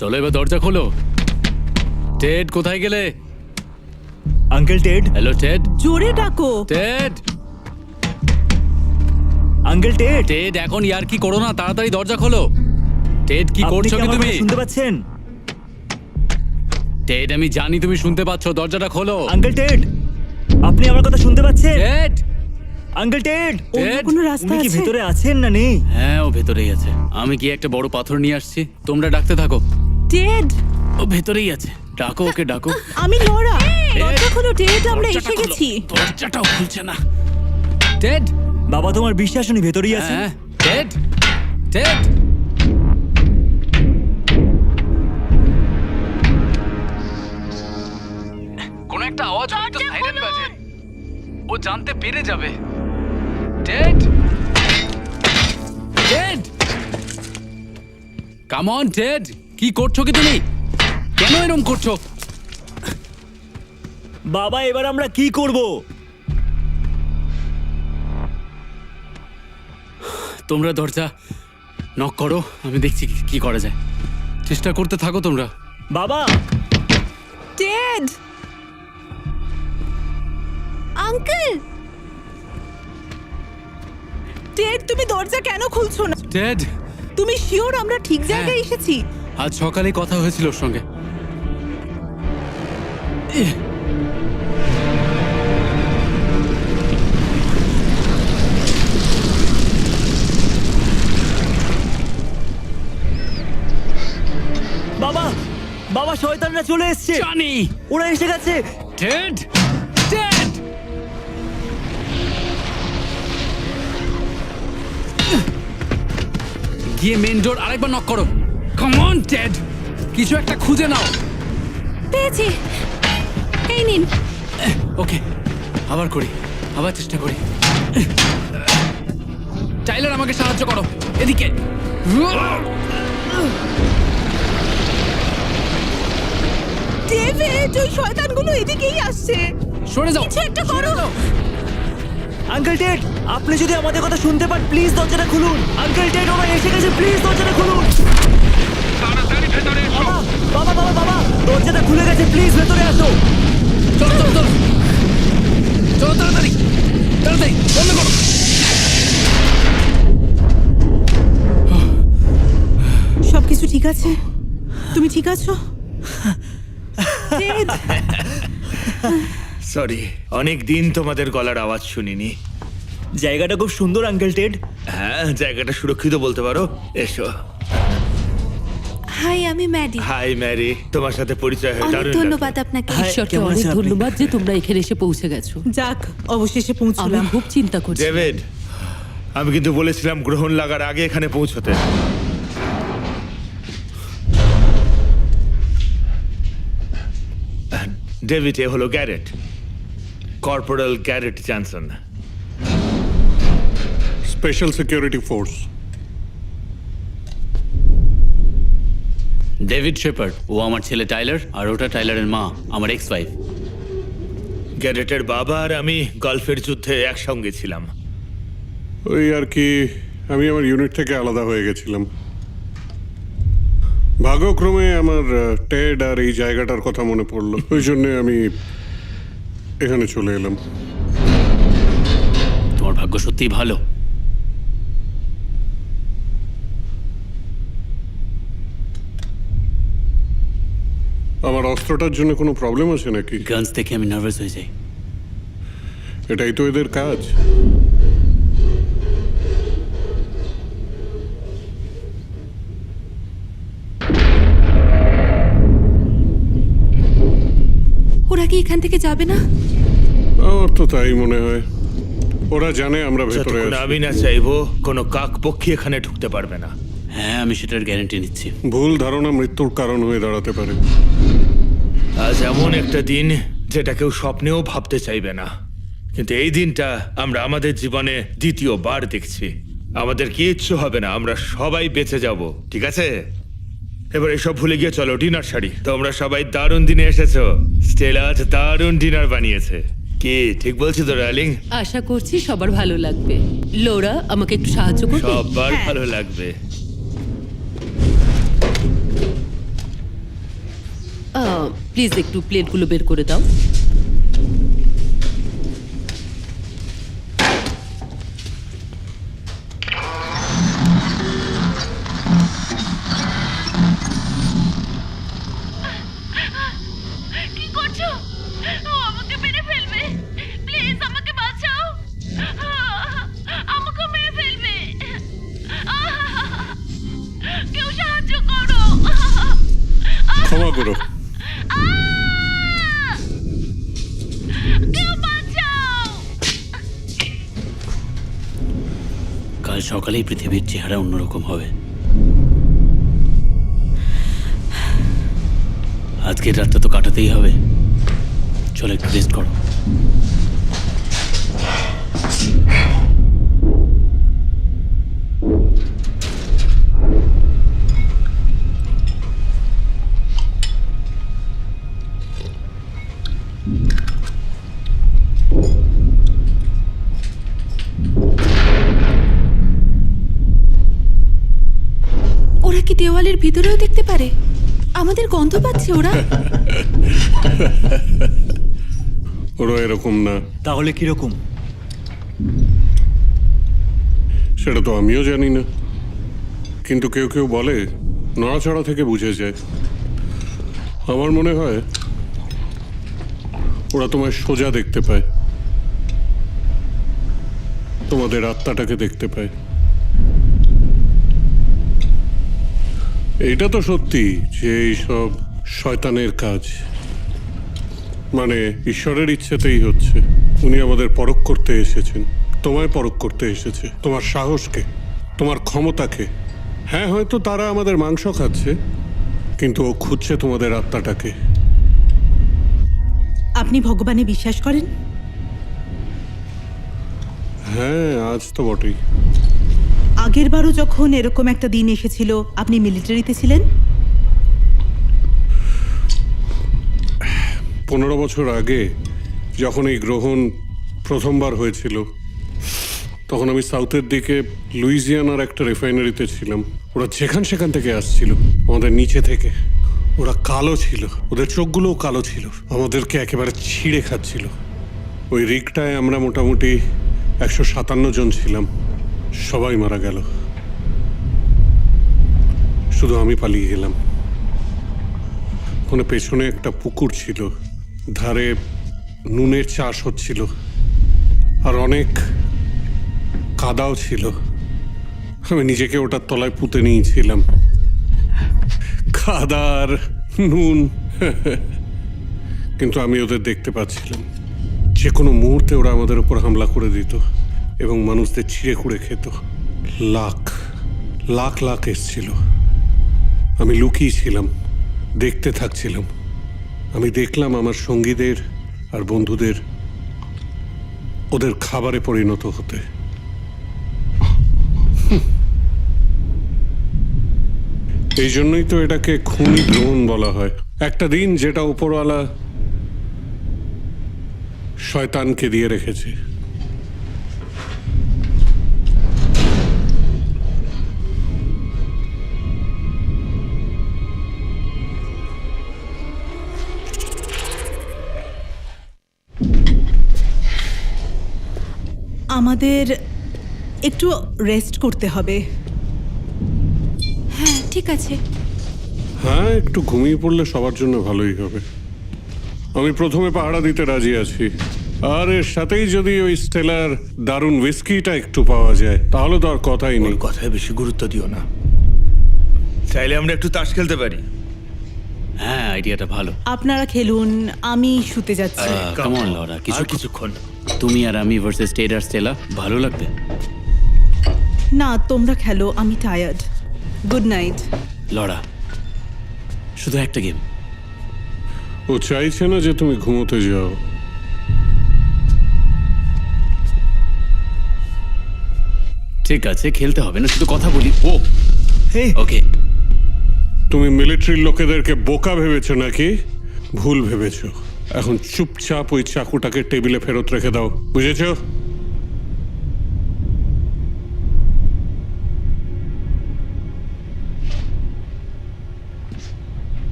চলো এবার দরজা খোলো। টেড কোথায় গেলে? Uncle Ted, hello Ted. জোরে ডাকো। টেড, আঙ্কেল টেড, টেড এখন ইয়ার কি করো না, তাড়াতাড়ি দরজা খোলো। টেড কি আপনি করছো কি কি আমার তুমি? কথা শুনতে পাচ্ছেন? টেড আমি জানি তুমি শুনতে পাচ্ছ, দরজাটা খোলো। আঙ্কেল টেড, আপনি আমার কথা শুনতে পাচ্ছেন? টেড, আঙ্কেল টেড, অন্য টেড, কোনো রাস্তা উনি কি আছে? ভেতরে আছেন না নেই? হ্যাঁ ও ভেতরেই আছে। আমি কি একটা বড় পাথর নিয়ে আসছি, তোমরা ডাকতে থাকো। টেড, ও ভেতরেই আছে, ডাকো ওকে ডাকো। আমি লরা। দরজা খোলো টেড, আমরা এসে দরজাটা খোলো। গেছি। দরজাটাও খুলছে না। টেড, বাবা তোমার বিশ্বাস উনি ভেতরেই আছেন? হ্যাঁ টেড, টেড। কোন একটা আওয়াজ হলে তো সাইরেন বাজে, ও জানতে পেরে যাবে। Ted, Ted, come on Ted, কি করছো কি তুমি? কেন এরকম করছো? বাবা এবার আমরা কি করব? তোমরা দরজা নক করো, আমি দেখছি কি করা যায়। চেষ্টা করতে থাকো তোমরা। বাবা, টেড, আঙ্কেল টেড, তুমি দরজা কেন খুলছো না? টেড, তুমি শিওর আমরা ঠিক জায়গায় এসেছি? আজ সকালে কথা হয়েছিল ওর সঙ্গে। বাবা, বাবা শয়তানরা চলে এসেছে। জানি ওরা এসে গেছে। টেড, টেড, গিয়ে মেন ডোর আরেকবার নক করো। কাম অন টেড, কিছু একটা খুঁজে নাও। পেয়েছি, এই নিন। ওকে, আবার করি, আবার চেষ্টা করি। টাইলার আমাকে সাহায্য করো, এদিকে। ডেভিড, ওই শয়তানগুলো এদিকেই আসছে। সরে যাও, কিছু একটা করো। আঙ্কেল টেড, আপনি যদি আমাদের কথা শুনতে পান প্লিজ দরজাটা খুলুন। আঙ্কেল টেড, ওরা এসে গেছে, প্লিজ দরজাটা খুলুন। তাড়াতাড়ি ভেতরে এসো। বাবা, বাবা, বাবা, বাবা, দরজাটা খুলে গেছে, প্লিজ ভেতরে আসো। চলো চলো চলো চলো, তাড়াতাড়ি তাড়াতাড়ি বন্ধ করো। সবকিছু ঠিক আছে? তুমি ঠিক আছো? টেড, সরি, অনেক দিন তোমাদের গলার আওয়াজ শুনিনি। জায়গাটা খুব সুন্দর আঙ্কেল টেড। হ্যাঁ, জায়গাটা সুরক্ষিত বলতে পারো। এসো। হাই, আমি ম্যাডি। হাই ম্যারি, তোমার সাথে পরিচয় হয়ে অনেক দারুণ ধন্যবাদ লাগলো। আপনাকে। হাই, ঈশ্বরকে কেমন অনেক আছেন আপনি? ধন্যবাদ যে তোমরা এখানে এসে পৌঁছে গেছো। যাক, অবশেষে আমি পৌঁছলাম। খুব চিন্তা করছি। ডেভিড, আমি কিন্তু বলেছিলাম গ্রহণ লাগার আগে এখানে পৌঁছতে। ডেভিড, এ হলো Garrett, corporal Garrett Johnson. Special security force. David Shepard, ও আমার ছেলে টাইলার, আর ওটা টাইলারের মা, আমার এক্স ওয়াইফ। গ্যারেটের বাবা আর আমি গল্ফের যুদ্ধে একসঙ্গে ছিলাম। ওই আর কি, আমি আমার ইউনিট থেকে আলাদা হয়ে গেছিলাম। ভাগ্যক্রমে আমার টেড আর এই জায়গাটার কথা মনে পড়লো, ওই জন্যে আমি এখানে চলে এলাম। তোমার ভাগ্য সত্যিই ভালো। আমার অস্ত্রটার জন্য কোনো প্রবলেম আছে নাকি? গানস দেখে আমি নার্ভাস হয়ে যাই। এটাই তো এদের কাজ। ওরা কি এখান থেকে যাবে না? আমার তো তাই মনে হয়। ওরা জানে আমরা ভেতরে যতক্ষণ আছি। আমি না চাইবো কোনো কাক পক্ষী এখানে ঢুকতে পারবে না। হ্যাঁ আমি সেটার গ্যারান্টি নিচ্ছি। ভুল ধারণা মৃত্যুর কারণ হয়ে দাঁড়াতে পারে। আজ এমন একটা দিন যেটা কেউ স্বপ্নেও ভাবতে চাইবে না, কিন্তু এই দিনটা আমরা আমাদের জীবনে দ্বিতীয়বার দেখছি। আমাদের কিচ্ছু হবে না, আমরা সবাই বেঁচে যাব, ঠিক আছে? এবার এসব ভুলে গিয়ে চলো ডিনার সারি। তোমরা সবাই দারুণ দিনে এসেছো। স্টেলা আজ দারুণ ডিনার বানিয়েছে। কি ঠিক বলছি তো ডার্লিং? আশা করছি সবার ভালো লাগবে। লোরা, আমাকে একটু সাহায্য করবে? সবার ভালো লাগবে। প্লিজ একটু প্লেটগুলো বের করে দাও। কি করছো? ও আমাকে মেরে ফেলবে। প্লিজ আমাকে বাঁচাও। আমাকে মেরে ফেলবে। কেউ সাহায্য করো। ক্ষমা করো। কেউ বাঁচাও। কাল সকালেই পৃথিবীর চেহারা অন্যরকম হবে। আজকের রাতটা তো কাটাতেই হবে। চলো একটু রেস্ট করো। ওরা কি দেওয়ালের ভিতরেও দেখতে পারে? আমাদের গন্ধ পাচ্ছে ওরা। ওরা এরকম না। তাহলে কিরকম? সেটা তো আমিও জানি না, কিন্তু কেউ কেউ বলে নড়াচড়া থেকে বুঝে যায়। আমার মনে হয় ওরা তোমায় সোজা দেখতে পায়, তোমাদের আত্মাটাকে দেখতে পায়। এইটা তো সত্যি যে এইসব শয়তানের কাজ, মানে ঈশ্বরের ইচ্ছেতেই হচ্ছে। উনি আমাদের পরখ করতে এসেছেন, তোমায় পরখ করতে এসেছে, তোমার সাহসকে, তোমার ক্ষমতাকে। হ্যাঁ, হয়তো তারা আমাদের মাংস খাচ্ছে, কিন্তু ও খুঁজছে তোমাদের আত্মাটাকে। আপনি ভগবানে বিশ্বাস করেন? হ্যাঁ, আজ তো বটেই। আগের বারও যখন এরকম একটা দিন এসেছিল, আপনি মিলিটারিতে ছিলেন। 15 বছর আগে যখন এই গ্রহণ প্রথমবার হয়েছিল, তখন আমি সাউথের দিকে লুইজিয়ানার একটা রিফাইনারিতে ছিলাম। ওরা সেখান থেকে আসছিল, আমাদের নিচে থেকে। ওরা কালো ছিল, ওদের চোখগুলোও কালো ছিল, আমাদেরকে একেবারে ছিঁড়ে খাচ্ছিল। ওই রিগটায় আমরা মোটামুটি 157 জন ছিলাম, সবাই মারা গেল, শুধু আমি পালিয়ে গেলাম। ওখানে পেছনে একটা পুকুর ছিল, ধারে নুনের চাষ হচ্ছিল, আর অনেক কাদাও ছিল। আমি নিজেকে ওটার তলায় পুঁতে নিয়েছিলাম। কাদার নুন। কিন্তু আমি ওদের দেখতে পাচ্ছিলাম, যে কোনো মুহূর্তে ওরা আমাদের উপর হামলা করে দিত এবং মানুষদের ছিঁড়ে খুঁড়ে খেত। লাখ লাখ লাখ এসছিল। আমি লুকিয়েছিলাম, দেখতে থাকছিলাম। আমি দেখলাম আমার সঙ্গীদের আর বন্ধুদের ওদের খাবারে পরিণত হতে। এই জন্যই তো এটাকে খুনি গ্রহণ বলা হয়। একটা দিন যেটা উপরওয়ালা শয়তানকে দিয়ে রেখেছে। আমাদের একটু রেস্ট করতে হবে। হ্যাঁ ঠিক আছে। হ্যাঁ, একটু ঘুমিয়ে পড়লে সবার জন্য ভালোই হবে। আমি প্রথমে পাহারা দিতে রাজি আছি, আর এর সাথেই যদি ওই স্টেলার দারুণ হুইস্কিটা একটু পাওয়া যায়, তাহলে তো আর কথাই নেই। কথায় বেশি গুরুত্ব দিও না। চাইলে আমরা একটু তাস খেলতে পারি। হ্যাঁ, আইডিয়াটা ভালো। আপনারা খেলুন, আমি শুতে যাচ্ছি। কেমন লরা, কিছুক্ষণ তুমি আর আমি ভার্সেস টেড আর স্টেলা, ভালো লাগবে। না, তোমরা খেলো, আমি টায়ার্ড। Good night. লরা, শুধু একটা গেম। ও চাইছে না যে তুমি ঘুমোতে যাও। ঠিক আছে, খেলতে হবে না, শুধু কথা বলি। ও হে ওকে, তুমি মিলিটারির লোকেদেরকে বোকা ভেবেছো নাকি? ভুল ভেবেছো। এখন চুপচাপ ওই চাকুটাকে টেবিলে ফেরত রেখে দাও, বুঝেছো?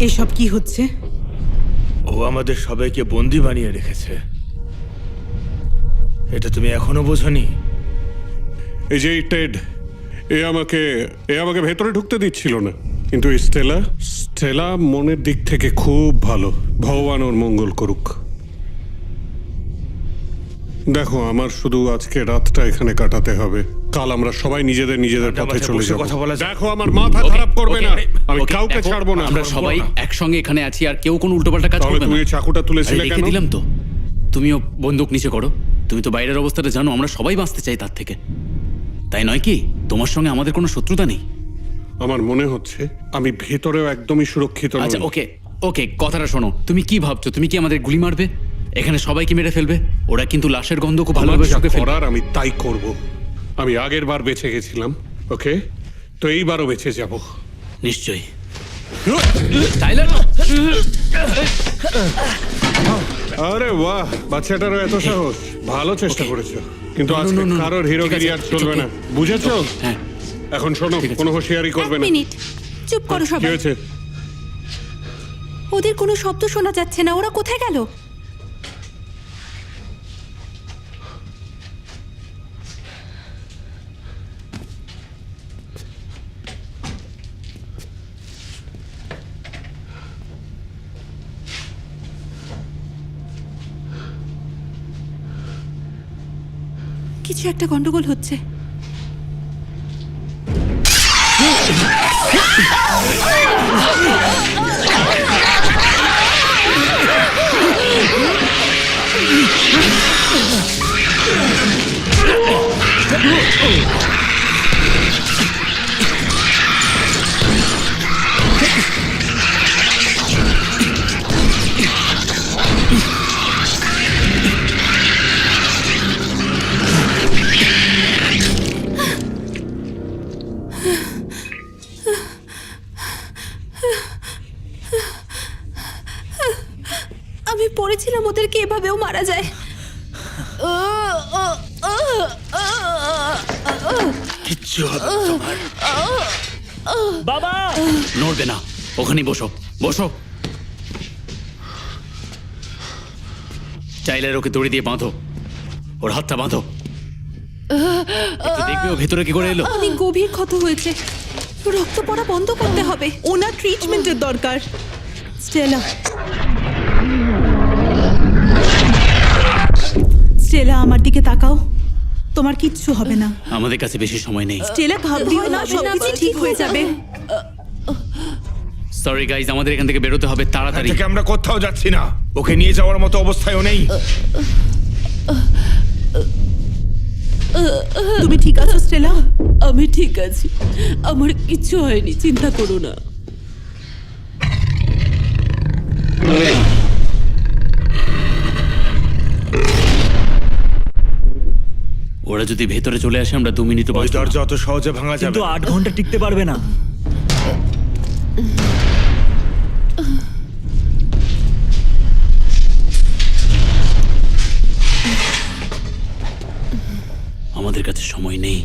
এসব কি হচ্ছে? ও আমাদের সবাইকে বন্দি বানিয়ে রেখেছে। এটা তুমি এখনো বোঝনি? এই যে টেড, এ আমাকে ভেতরে ঢুকতে দিচ্ছিল না, কিন্তু স্টেলা মনের দিক থেকে খুব ভালো। ভগবান ওর মঙ্গল করুক। দেখো, আমার শুধু আজকে রাতটা এখানে কাটাতে হবে। কাল আমরা সবাই নিজেদের পথে চলে যাব। দেখো, আমার মাথা খারাপ করবে না, আমি কাউকে ছাড়বো না। আমরা সবাই একসঙ্গে এখানে আছি, আর কেউ কোনো উল্টোপাল্টা কাজ তাহলে করবে তুমি না। এই চাকুটা তুলেছিলে আরে, কেন? রেখে দিলাম তো। তুমিও বন্দুক নিচে করো। তুমি তো বাইরের অবস্থাটা জানো, আমরা সবাই বাঁচতে চাই তার থেকে, তাই নয় কি? তোমার সঙ্গে আমাদের কোনো শত্রুতা নেই। আমার মনে হচ্ছে আমি ভেতরেও একদমই সুরক্ষিত নই। আচ্ছা, ওকে, কথাটা শোনো। তুমি কি ভাবছো? তুমি কি আমাদের গুলি মারবে? এখানে সবাইকে মেরে ফেলবে? ওরা কিন্তু লাশের গন্ধ খুব আমার ভালোভাবে যা শুকে ফেলবে। করার আমি তাই করব। আমি আগের বার বেঁচে গেছিলাম, ওকে, তো এইবারও বেঁচে যাব। নিশ্চয়ই। টাইলার! আরে বাহ, বাচ্চাটারও এত সাহস! ভালো চেষ্টা করেছো, কিন্তু আজকে no, কারোর ঠিক হিরোগিরি আছে, আর it's চলবে okay. না, বুঝেছো? হ্যাঁ, এখন শোনো, ঠিক আছে। কোনো হুঁশিয়ারি করবে এক না। মিনিট, চুপ করো কি সবাই। হয়েছে? ওদের কোনো শব্দ শোনা যাচ্ছে না, ওরা কোথায় গেল? কিছু একটা গন্ডগোল হচ্ছে। আমি পড়েছিলাম ওদেরকে এভাবেও মারা যায়। কিচ্ছু হবে না তোমার। বাবা! নড়বে না, ওখানেই বসো। টাইলার, ওকে দড়ি দিয়ে বাঁধো, ওর হাতটা বাঁধো। একটু দেখবে ও ভেতরে কি করে এলো। অনেক গভীর ক্ষত হয়েছে, রক্ত পড়া বন্ধ করতে হবে। ওনার ট্রিটমেন্টের দরকার। স্টেলা, আমার দিকে তাকাও। তোমার কিচ্ছু হবে না। আমাদের কাছে বেশি সময় নেই। স্টেলা, ঘাবড়িও না, সবকিছু ঠিক হয়ে যাবে। সরি গাইজ, আমাদের এখান থেকে বেরোতে হবে তাড়াতাড়ি। থেকে আমরা কোথাও যাচ্ছি না, ওকে নিয়ে যাওয়ার মতো অবস্থায়ও নেই। তুমি ঠিক আছো স্টেলা? আমি ঠিক আছি, আমার কিচ্ছু হয়নি, চিন্তা করো না। ওরা যদি ভেতরে চলে আসে, আমরা 2 মিনিটও ওই বাঁচবো না। দরজা অত সহজে ভাঙা যাবে কিন্তু না। 8 ঘন্টা টিকতে পারবে না। আমাদের কাছে সময় নেই।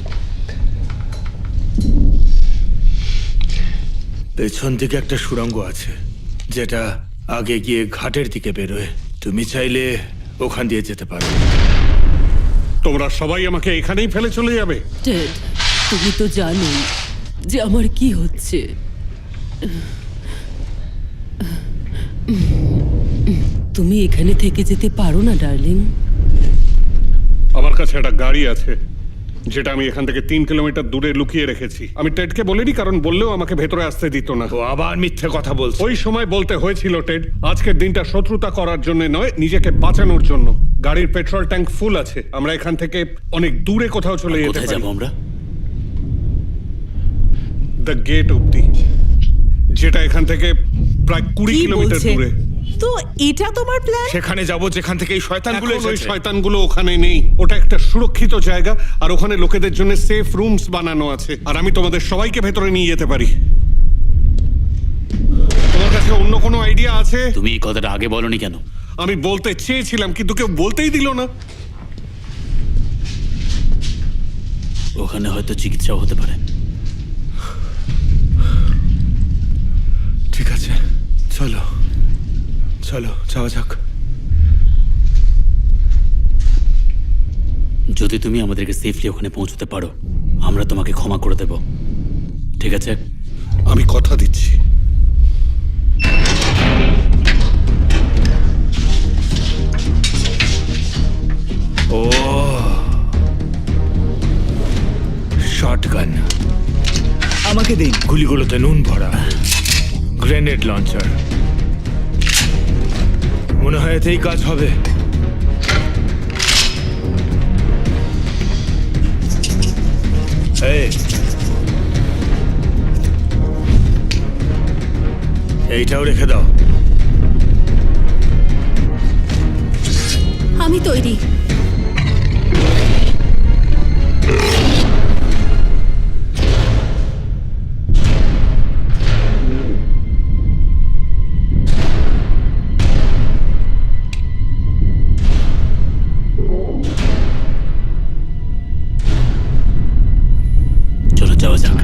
পেছন দিকে একটা সুড়ঙ্গ আছে, যেটা আগে গিয়ে ঘাটের দিকে বেরোয়। তুমি চাইলে ওখান দিয়ে যেতে পারো। তোমরা সবাই আমাকে এখানেই ফেলে চলে যাবে? টেড, তুমি তো জানো যে আমার কি হচ্ছে। তুমি এখানে থেকে যেতে পারো না ডার্লিং। আমার কাছে একটা গাড়ি আছে, যেটা আমি এখান থেকে 3 কিলোমিটার দূরে লুকিয়ে রেখেছি। আমি টেডকে বলিনি, কারণ বললেও আমাকে ভেতরে আসতে দিত না। ও আবার মিথ্যে কথা বলছে। ওই সময় বলতে হয়েছিল, টেড, আজকের দিনটা শত্রুতা করার জন্য নয়, নিজেকে বাঁচানোর জন্য। গাড়ির পেট্রোল ট্যাঙ্ক ফুল আছে, আমরা এখান থেকে অনেক দূরে কোথাও চলে যেতে কোথায় পারি। যাবো আমরা? দ্য গেট অব্দি, যেটা এখান থেকে প্রায় 20 কি কিলোমিটার বলছে? দূরে। তো এটা তোমার প্ল্যান? সেখানে যাব যেখান থেকে এই শয়তানগুলো এখন ওই এসেছে। শয়তানগুলো ওখানে নেই। ওটা একটা সুরক্ষিত জায়গা, আর ওখানে লোকেদের জন্য সেফ রুমস বানানো আছে, আর আমি তোমাদের সবাইকে ভেতরে নিয়ে যেতে পারি। তোমার কাছে অন্য কোনো আইডিয়া আছে? তুমি এই কথাটা আগে বলনি কেন? আমি বলতে চেয়েছিলাম কিন্তু কেউ বলতেই দিল না। ওখানে হয়তো চিকিৎসাও হতে পারে। ঠিক আছে, চলো চলো যাওয়া যাক। যদি তুমি আমাদেরকে সেফলি ওখানে পৌঁছতে পারো, আমরা তোমাকে ক্ষমা করে দেব, ঠিক আছে? আমি কথা দিচ্ছি। ও শটগান, আমাকে দিন। গুলিগুলোতে নুন ভরা, গ্রেনেড লঞ্চার। মনে হয় এতেই কাজ হবে। এই, এইটাও রেখে দাও। আমি তৈরি। চলো যাওয়া যাক।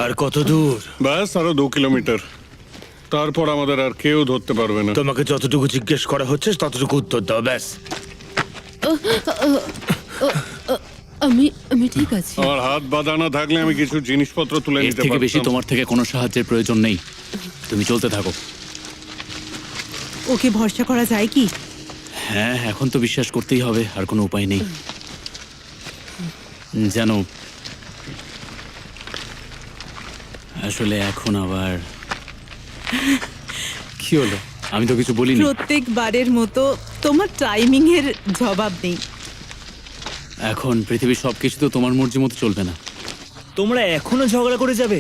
আর কত দূর? ব্যাস আরো 2 কিলোমিটার, তারপর আমাদের আর কেউ ধরতে পারবে না। তোমাকে যতটুকু জিজ্ঞেস করা হচ্ছে ততটুকু উত্তর দাও, ব্যাস। আমি ঠিক আছি। আমার হাত বাঁধা না থাকলে আমি কিছু জিনিসপত্র তুলে এর নিতে থেকে বেশি পারতাম। তোমার থেকে কোনো সাহায্যের প্রয়োজন নেই। তুমি চলতে থাকো। ওকে ভরসা করা যায় কি? হ্যাঁ, এখন তো বিশ্বাস করতেই হবে, আর কোনো উপায় নেই। জানো, আসলে এখন আবার কি হলো? আমি তো কিছু বলিনি। প্রত্যেকবারের মতো তোমার টাইমিং এর জবাব নেই। এখন পৃথিবীর সবকিছু তো তোমার মর্জি মতো চলবে না। তোমরা এখনো ঝগড়া করে যাবে?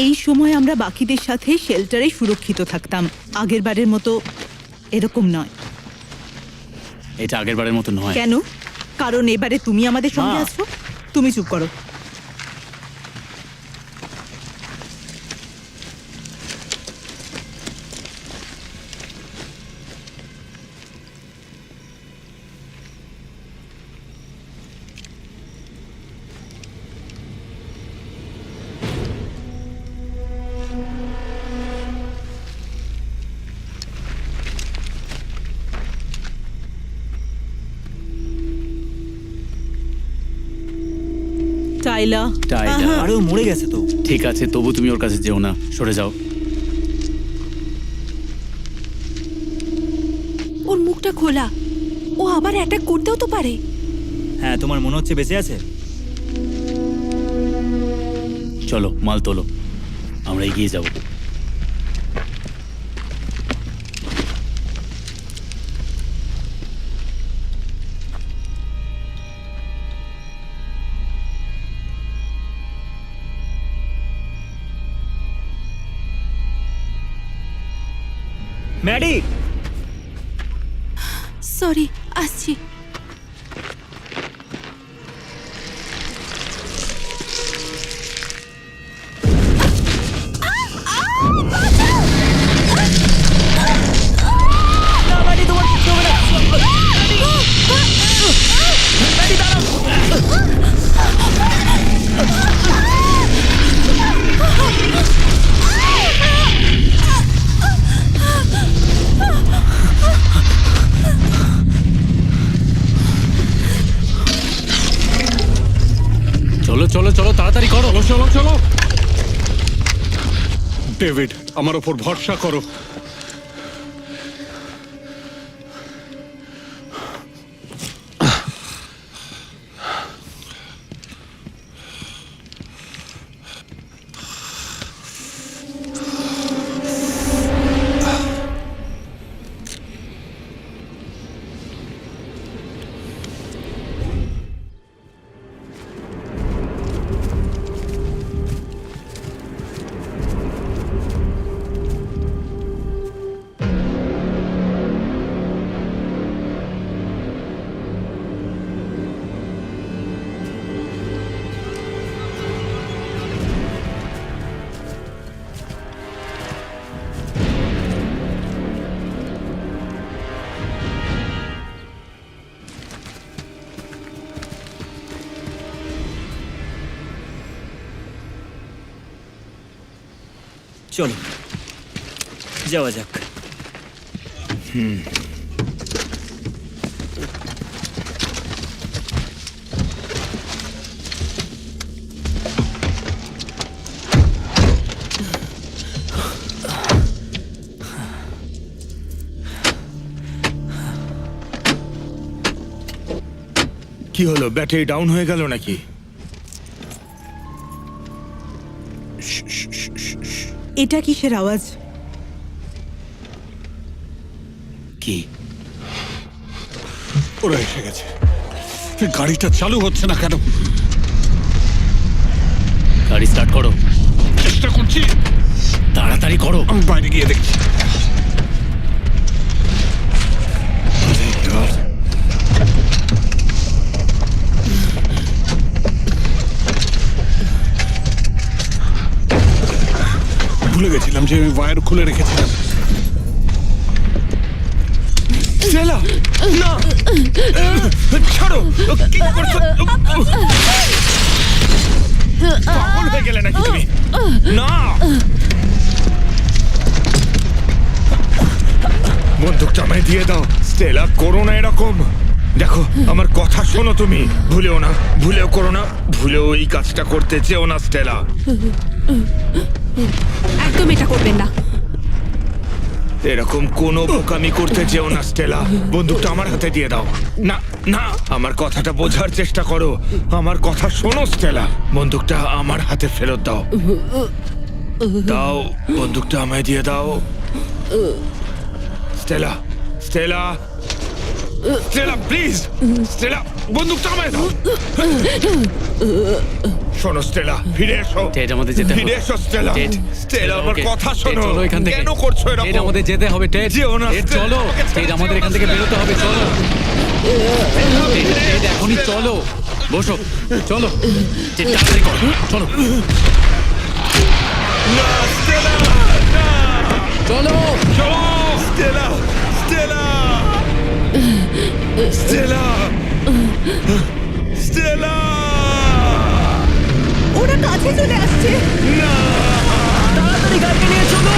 এই সময় আমরা বাকিদের সাথে শেল্টারে সুরক্ষিত থাকতাম, আগের বারের মতো এরকম নয়। এটা আগের বারের মতো নয়। কেন? কারণ এবারে তুমি আমাদের সঙ্গে মা। আছো। তুমি চুপ করো। টাইলা, টাইলা। আরে ও মরে গেছে তো। ঠিক আছে, তবু তুমি ওর কাছে যেও না, সরে যাও। ওর মুখটা খোলা, ও আবার অ্যাটাক করতেও তো পারে। হ্যাঁ, তোমার মনে হচ্ছে বেঁচে আছে? চলো, মাল তোলো, আমরা এগিয়ে যাব। ম্যাডি, সরি, আসছি। চলো চলো তাড়াতাড়ি করো। চলো চলো চলো ডেভিড, আমার ওপর ভরসা করো। চলো যাওয়া যাক। কি হলো, ব্যাটারি ডাউন হয়ে গেল নাকি? এটা কিসের আওয়াজ? কি? ওরা এসে গেছে। এই গাড়িটা চালু হচ্ছে না কেন? গাড়ি স্টার্ট করো, চেষ্টা করছি, তাড়াতাড়ি করো। আমি বাইরে গিয়ে দেখছি। ভুলে গেছিলাম যে আমি ওয়্যার খুলে রেখেছিলাম। স্টেলা, না! ছাড়ো! কি করছো? পাগল হয়ে গেলে নাকি তুমি? না! বন্দুকটা আমায় দিয়ে দাও। স্টেলা, করো না এরকম। দেখো, আমার কথা শোনো তুমি। ভুলেও না, ভুলেও করো না, ভুলেও এই কাজটা করতে চেও না স্টেলা। একদম এটা করবেন না। এরকম কোনো বোকামি করতে যেও না স্টেলা। বন্দুকটা আমার হাতে দিয়ে দাও। না না, আমার কথাটা বোঝার চেষ্টা করো। আমার কথা শোনো স্টেলা। বন্দুকটা আমার হাতে ফেরত দাও। দাও, বন্দুকটা আমায় দিয়ে দাও। Stella, Stella, Stella, please! Stella, বন্দুকটা আমায় দাও। শোনো স্টেলা, ফিরে এসো। টেড, আমাদের যেতে হবে। ফিরে এসো স্টেলা। টেড, স্টেলা, আমার ওকে। কথা টেড, শোনো। চলো এখান থেকে। কেন করছো এরকম? টেড, আমাদের যেতে হবে। টেড, যেও না, টেড, স্টেলা। চলো। টেড, আমাদের এখান থেকে বেরোতে হবে। চলো টেড, টেড, এখনই চলো। বসো, চলো। টেড, তাড়াতাড়ি করো, চলো। না, স্টেলা, না! চলো। চলো! Stella, Stella, Stella, Stella! ওরা কাছে চলে আসছে। না! তাড়াতাড়ি গাড়ি নিয়ে চলো।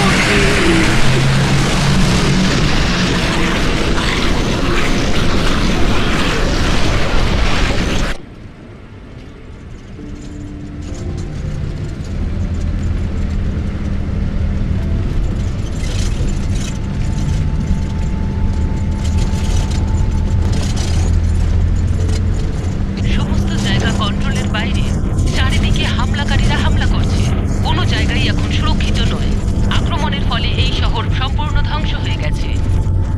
সমস্ত জায়গা কন্ট্রোলের বাইরে। চারিদিকে হামলাকারীরা হামলা করছে। কোনো জায়গায় এখন সুরক্ষিত নয়। আক্রমণের ফলে এই শহর সম্পূর্ণ ধ্বংস হয়ে গেছে।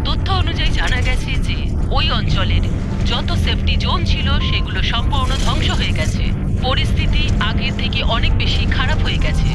তথ্য অনুযায়ী জানা গেছে যে ওই অঞ্চলের যত সেফটি জোন ছিল সেগুলো সম্পূর্ণ ধ্বংস হয়ে গেছে। পরিস্থিতি আগের থেকে অনেক বেশি খারাপ হয়ে গেছে।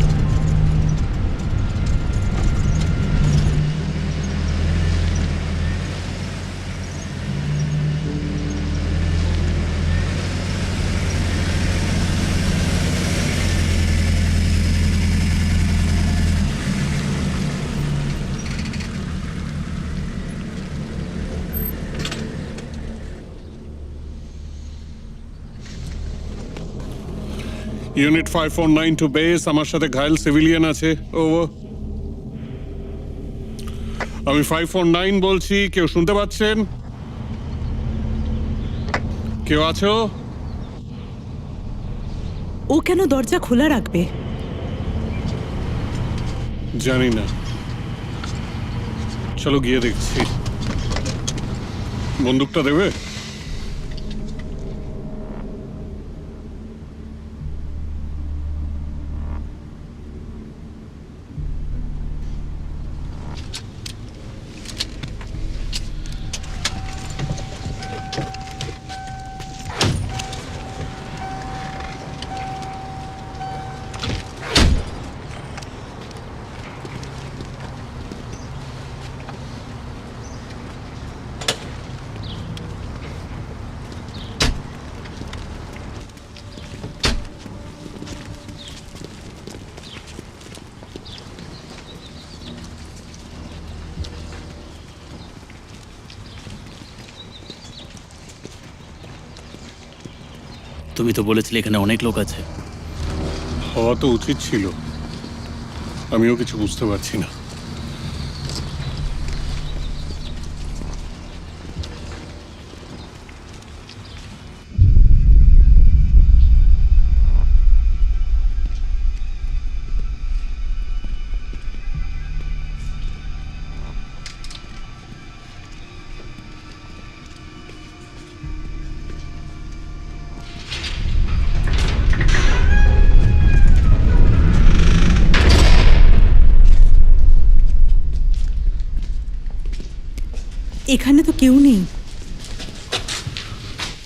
Unit 549 to base. আমার সাথে ঘায়েল সিভিলিয়ান আছে। ওভার। আমি 549 বলছি, কেউ শুনতে পাচ্ছেন? কেউ আছো? ও কেন দরজা খোলা রাখবে? জানি না, চলো গিয়ে দেখছি। বন্দুকটা দেবে? তুমি তো বলেছিলে এখানে অনেক লোক আছে। হওয়া তো উচিত ছিল, আমিও কিছু বুঝতে পারছি না। এখানে তো কেউ নেই।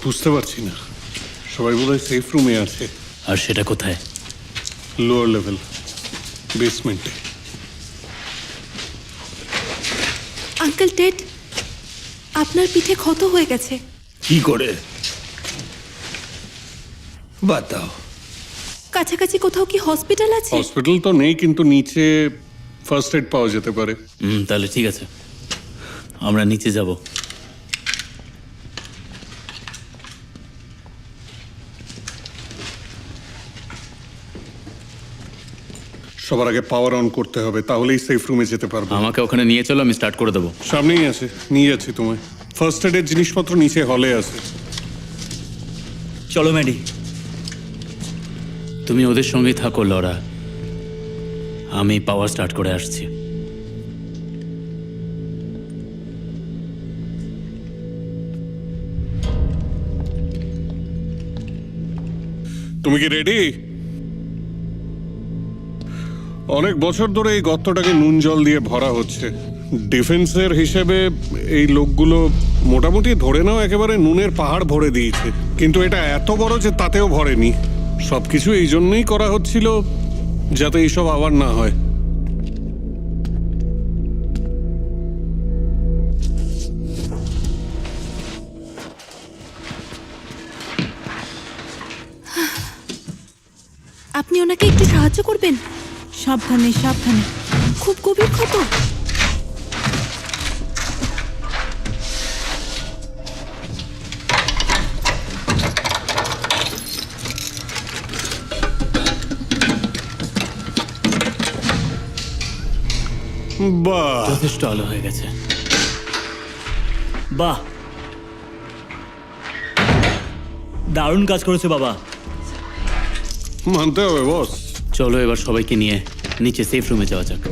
বুঝতে পারছি না, সবাই বোধহয় সেফ রুমে আছে। আর সেটা কোথায়? লোয়ার লেভেল, বেসমেন্টে। আঙ্কেল টেড, আপনার পিঠে ক্ষত হয়ে গেছে। কি করে? বাতাও। কাছাকাছি কোথাও কি হসপিটাল আছে? হসপিটাল তো নেই, কিন্তু নিচে ফার্স্ট এড পাওয়া যেতে পারে। তাহলে ঠিক আছে, আমরা নিচে যাব। সবার আগে পাওয়ার অন করতে হবে, তাহলেই সেফ রুমে যেতে পারবো। আমাকে ওখানে নিয়ে চলো, আমি স্টার্ট করে দেবো। সামনেই আছে, নিয়ে যাচ্ছি তোমায়। ফার্স্ট এডের জিনিসপত্র নিচে হলে আছে। চলো ম্যাডি। তুমি ওদের সঙ্গেই থাকো লরা, আমি পাওয়ার স্টার্ট করে আসছি। তুমি কি রেডি? অনেক বছর ধরে এই গর্তটাকে নুন জল দিয়ে ভরা হচ্ছে। ডিফেন্সের হিসেবে এই লোকগুলো মোটামুটি ধরে নাও একেবারে নুনের পাহাড় ভরে দিয়েছে, কিন্তু এটা এত বড় যে তাতেও ভরেনি। সবকিছু এই জন্যই করা হচ্ছিল যাতে এইসব আবার না হয়। আপনি ওনাকে একটু সাহায্য করবেন? সাবধানে সাবধানে। খুব গভীর ক্ষত। বাহ, যথেষ্ট আলো হয়ে গেছে। বাহ, দারুণ কাজ করেছে বাবা। মানতে হবে বস। চলো এবার সবাইকে নিয়ে নিচে সেফ রুমে যাওয়া যাক।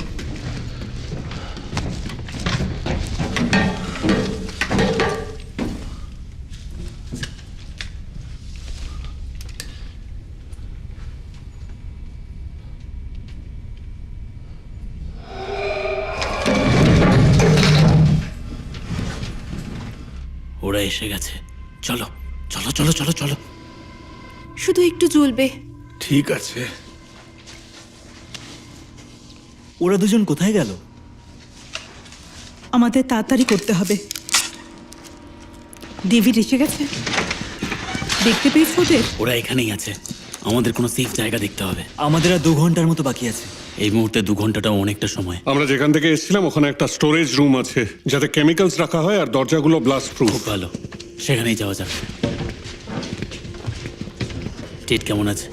ওরা এসে গেছে, চলো চলো চলো চলো চলো। শুধু একটু জ্বলবে। ঠিক আছে। ওরা দুজন কোথায় গেল? আমাদের তাড়াতাড়ি করতে হবে। ডেভিড এসে গেছে, দেখতে পেয়েছো ওদের? ওরা এখানেই আছে, আমাদের কোনো সেফ জায়গা দেখতে হবে। আমাদের আর 2 ঘন্টার মতো বাকি আছে। এই মুহূর্তে 2 ঘন্টাটাও অনেকটা সময়। আমরা যেখান থেকে এসেছিলাম ওখানে একটা স্টোরেজ রুম আছে যাতে কেমিক্যালস রাখা হয়, আর দরজাগুলো ব্লাস্ট প্রুফ। খুব ভালো, সেখানেই যাওয়া যাক। টেড কেমন আছে?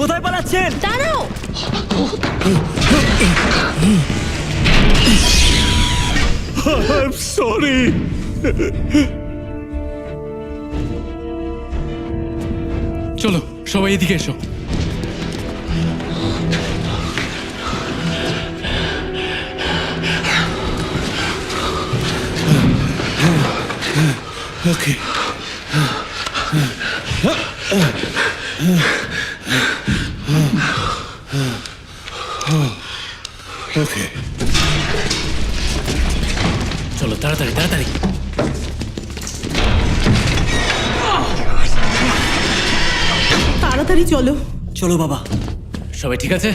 কোথায় পালাচ্ছেন? দাঁড়াও। সরি। চলো সবাই এদিকে এসো। ওকে। ওকে। চলো তাড়াতাড়ি তাড়াতাড়ি। তাড়াতাড়ি চলো। চলো বাবা। সবাই ঠিক আছে?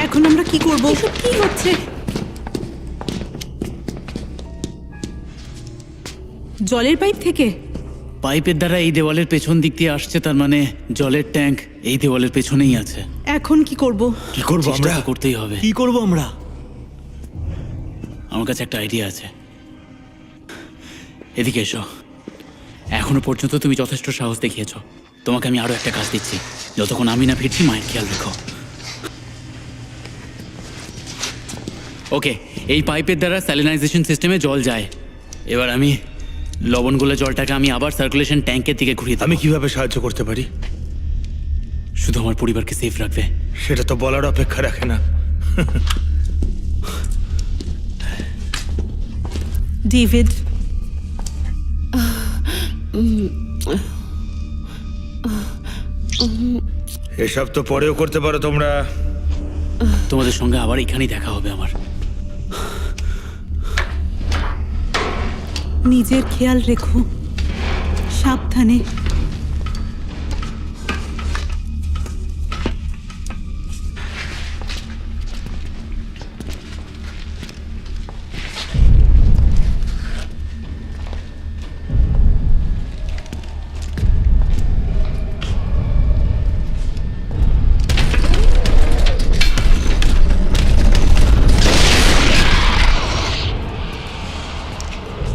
এখন আমরা কি করব? কি হচ্ছে? জলের পাইপ থেকে? পাইপের দ্বারা এই দেওয়ালের পেছন দিক দিয়ে আসছে, তার মানে জলের ট্যাঙ্ক এই দেওয়ালের পেছনেই আছে। এখন কি করব? কি করবো চেষ্টা আমরা? তো করতেই হবে। কি করব আমরা? আমার কাছে একটা আইডিয়া আছে। এদিকে এসো। এখনো পর্যন্ত তুমি যথেষ্ট সাহস দেখিয়েছো। তোমাকে আমি আরো একটা কাজ দিচ্ছি। যতক্ষণ আমি না ফিরছি মায়ের খেয়াল রেখো। ওকে, এই পাইপের দ্বারা স্যালিনাইজেশন সিস্টেমে জল যায়। এবার আমি লবণগুলো জলটাকে আমি আবার সার্কুলেশন ট্যাঙ্কের দিকে ঘুরিয়ে দেব। আমি কিভাবে সাহায্য করতে পারি? শুধু আমার পরিবারকে সেফ রাখবে। সেটা তো বলার অপেক্ষা রাখে না। ডেভিড, এসব তো পরেও করতে পারো তোমরা। তোমাদের সঙ্গে আবার এখানেই দেখা হবে আমার। নিজের খেয়াল রেখো, সাবধানে।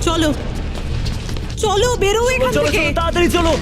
চলো চলো, বেরো এখান চলো থেকে। চলো তাড়াতাড়ি চলো।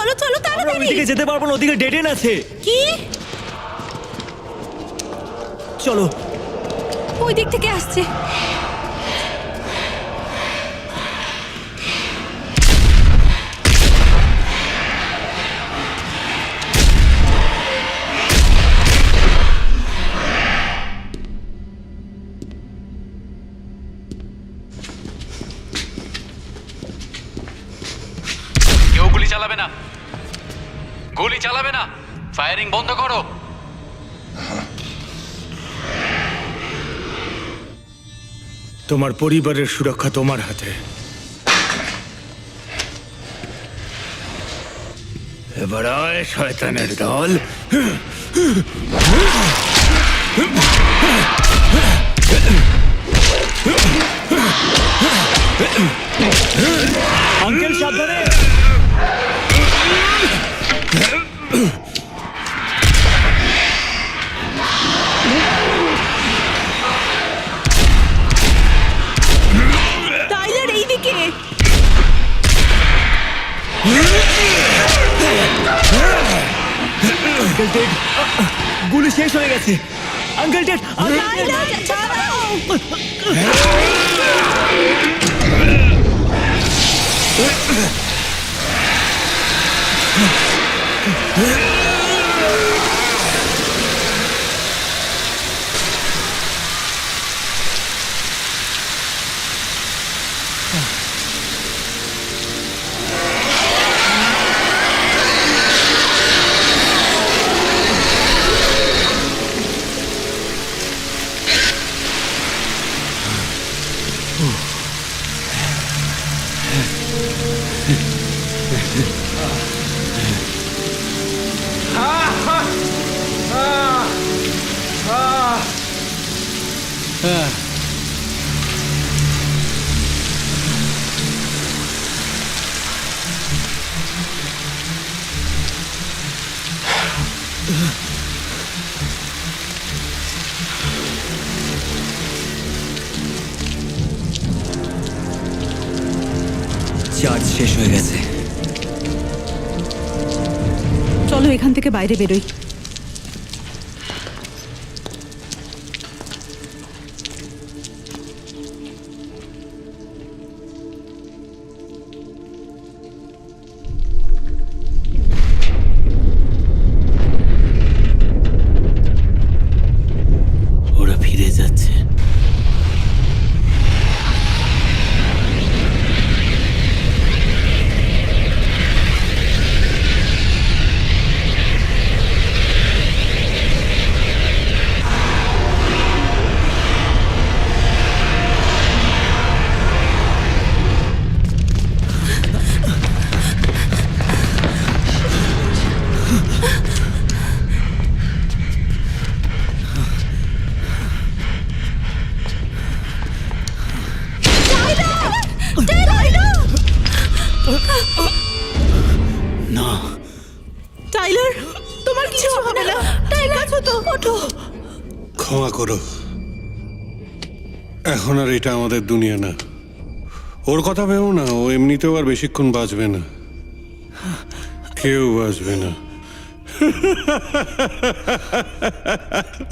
চলো চলো আমরা তাড়াতাড়ি। ওইদিকে যেতে পারবো না, ওদিকে ডেড এন্ড আছে। কি? চলো। ওই দিক থেকে আসছে। কেউ গুলি চালাবে না, গুলি চালাবে না, ফায়ারিং বন্ধ করো। তোমার পরিবারের সুরক্ষা তোমার হাতে। এবার আয় শয়তানের দল। আঙ্কেল সাবধানে। টাইলার এইদিকে। আঙ্কেল টেড, গুলি শেষ হয়ে গেছে। আঙ্কেল টেড, টাইলার ছাড়াও। চার্জ শেষ হয়ে গেছে। চলো এখান থেকে বাইরে বেরোই। ওরা ফিরে যাচ্ছে। না টাইলার, তোমার কিছু হবে না। টাইলার আছো তো? ওঠো। ক্ষমা করো, এখন আর এটা আমাদের দুনিয়া না। ওর কথা ভেবো না, ও এমনিতেও আর বেশিক্ষণ বাঁচবে না, কেউ বাঁচবে না।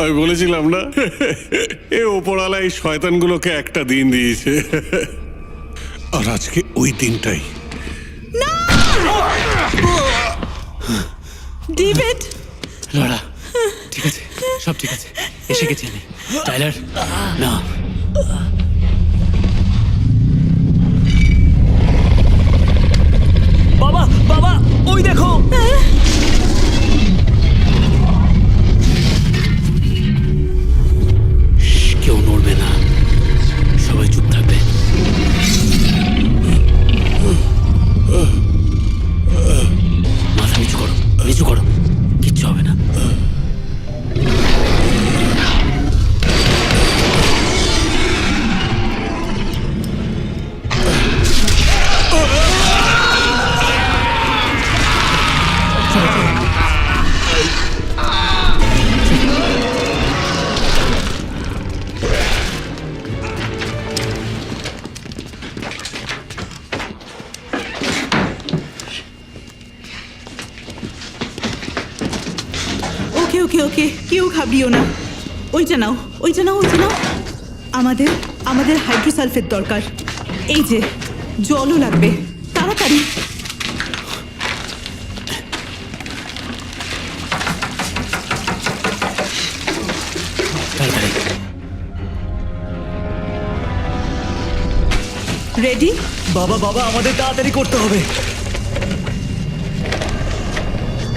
আমি বলেছিলাম না, এ ওপরওয়ালা এই শয়তানগুলোকে একটা দিন দিয়েছে, আর আজকে ওই দিনটাই। ডেভিড, লড়া, ঠিক আছে, সব ঠিক আছে, এসে গেছি আমি। টাইলার, না। বাবা, বাবা, ওই দেখো। কেউ নড়বে না, সবাই চুপ থাকবে। মাথা নিচু করো, নিচু করো, কিচ্ছু হবে না। ওকে ওকে, কেউ ঘাবড়িও না। ওইটা নাও, ওইটা নাও, ওইটা নাও। আমাদের আমাদের হাইড্রোসালফেট দরকার। এই যে জলও লাগবে, তাড়াতাড়ি। রেডি? বাবা বাবা, আমাদের তাড়াতাড়ি করতে হবে।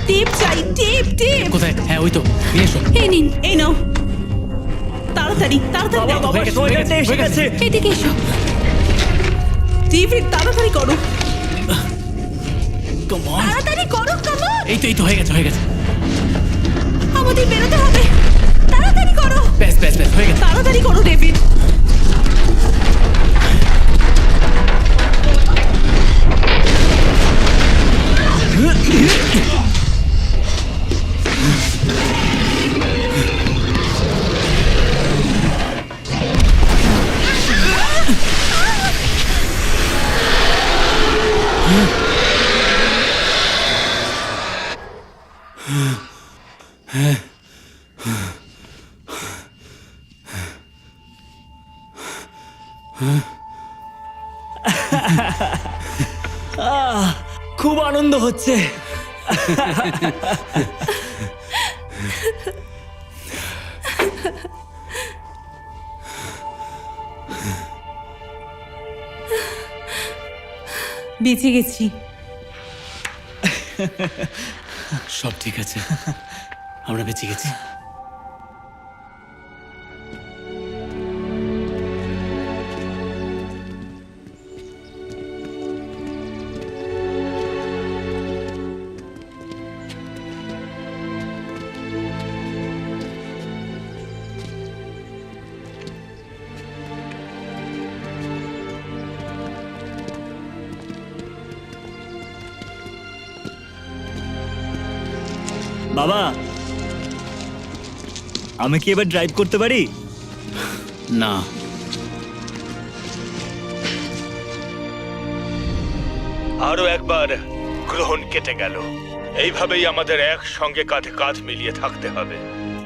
টিপ চাই, টিপ টিপ। কোথায়? হ্যাঁ ওই তো, নিয়ে এসো। এই নিন, এই নাও। তাড়াতাড়ি তাড়াতাড়ি বাবা দাও। বাবা, হয়ে গেছে, সময়টা এসে হয়ে গেছে। গেছে। এদিকে এসো। টিপ তাড়াতাড়ি করো, Come on. তাড়াতাড়ি করো, কামন। এই তো হয়ে গেছে, হয়ে গেছে। আমাদের বেরোতে হবে, তাড়াতাড়ি করো। ব্যাস ব্যাস ব্যাস, হয়ে গেছে। তাড়াতাড়ি করো ডেভিড। খুব আনন্দ হচ্ছে। বেঁচে গেছি। সব ঠিক আছে, আমরা বেঁচে গেছি। বাবা, আমি কি এবার ড্রাইভ করতে পারি? না, আরো একবার গ্রহণ কেটে গেল। এইভাবেই আমাদের একসঙ্গে কাঁধে কাঁধ মিলিয়ে থাকতে হবে।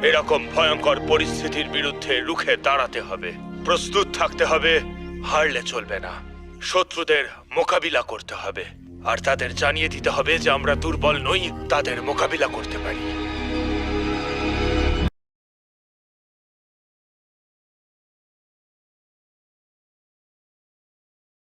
এরকম ভয়ঙ্কর পরিস্থিতির বিরুদ্ধে রুখে দাঁড়াতে হবে, প্রস্তুত থাকতে হবে, হারলে চলবে না। শত্রুদের মোকাবিলা করতে হবে আর তাদের জানিয়ে দিতে হবে যে আমরা দুর্বল নই, তাদের মোকাবিলা করতে পারি।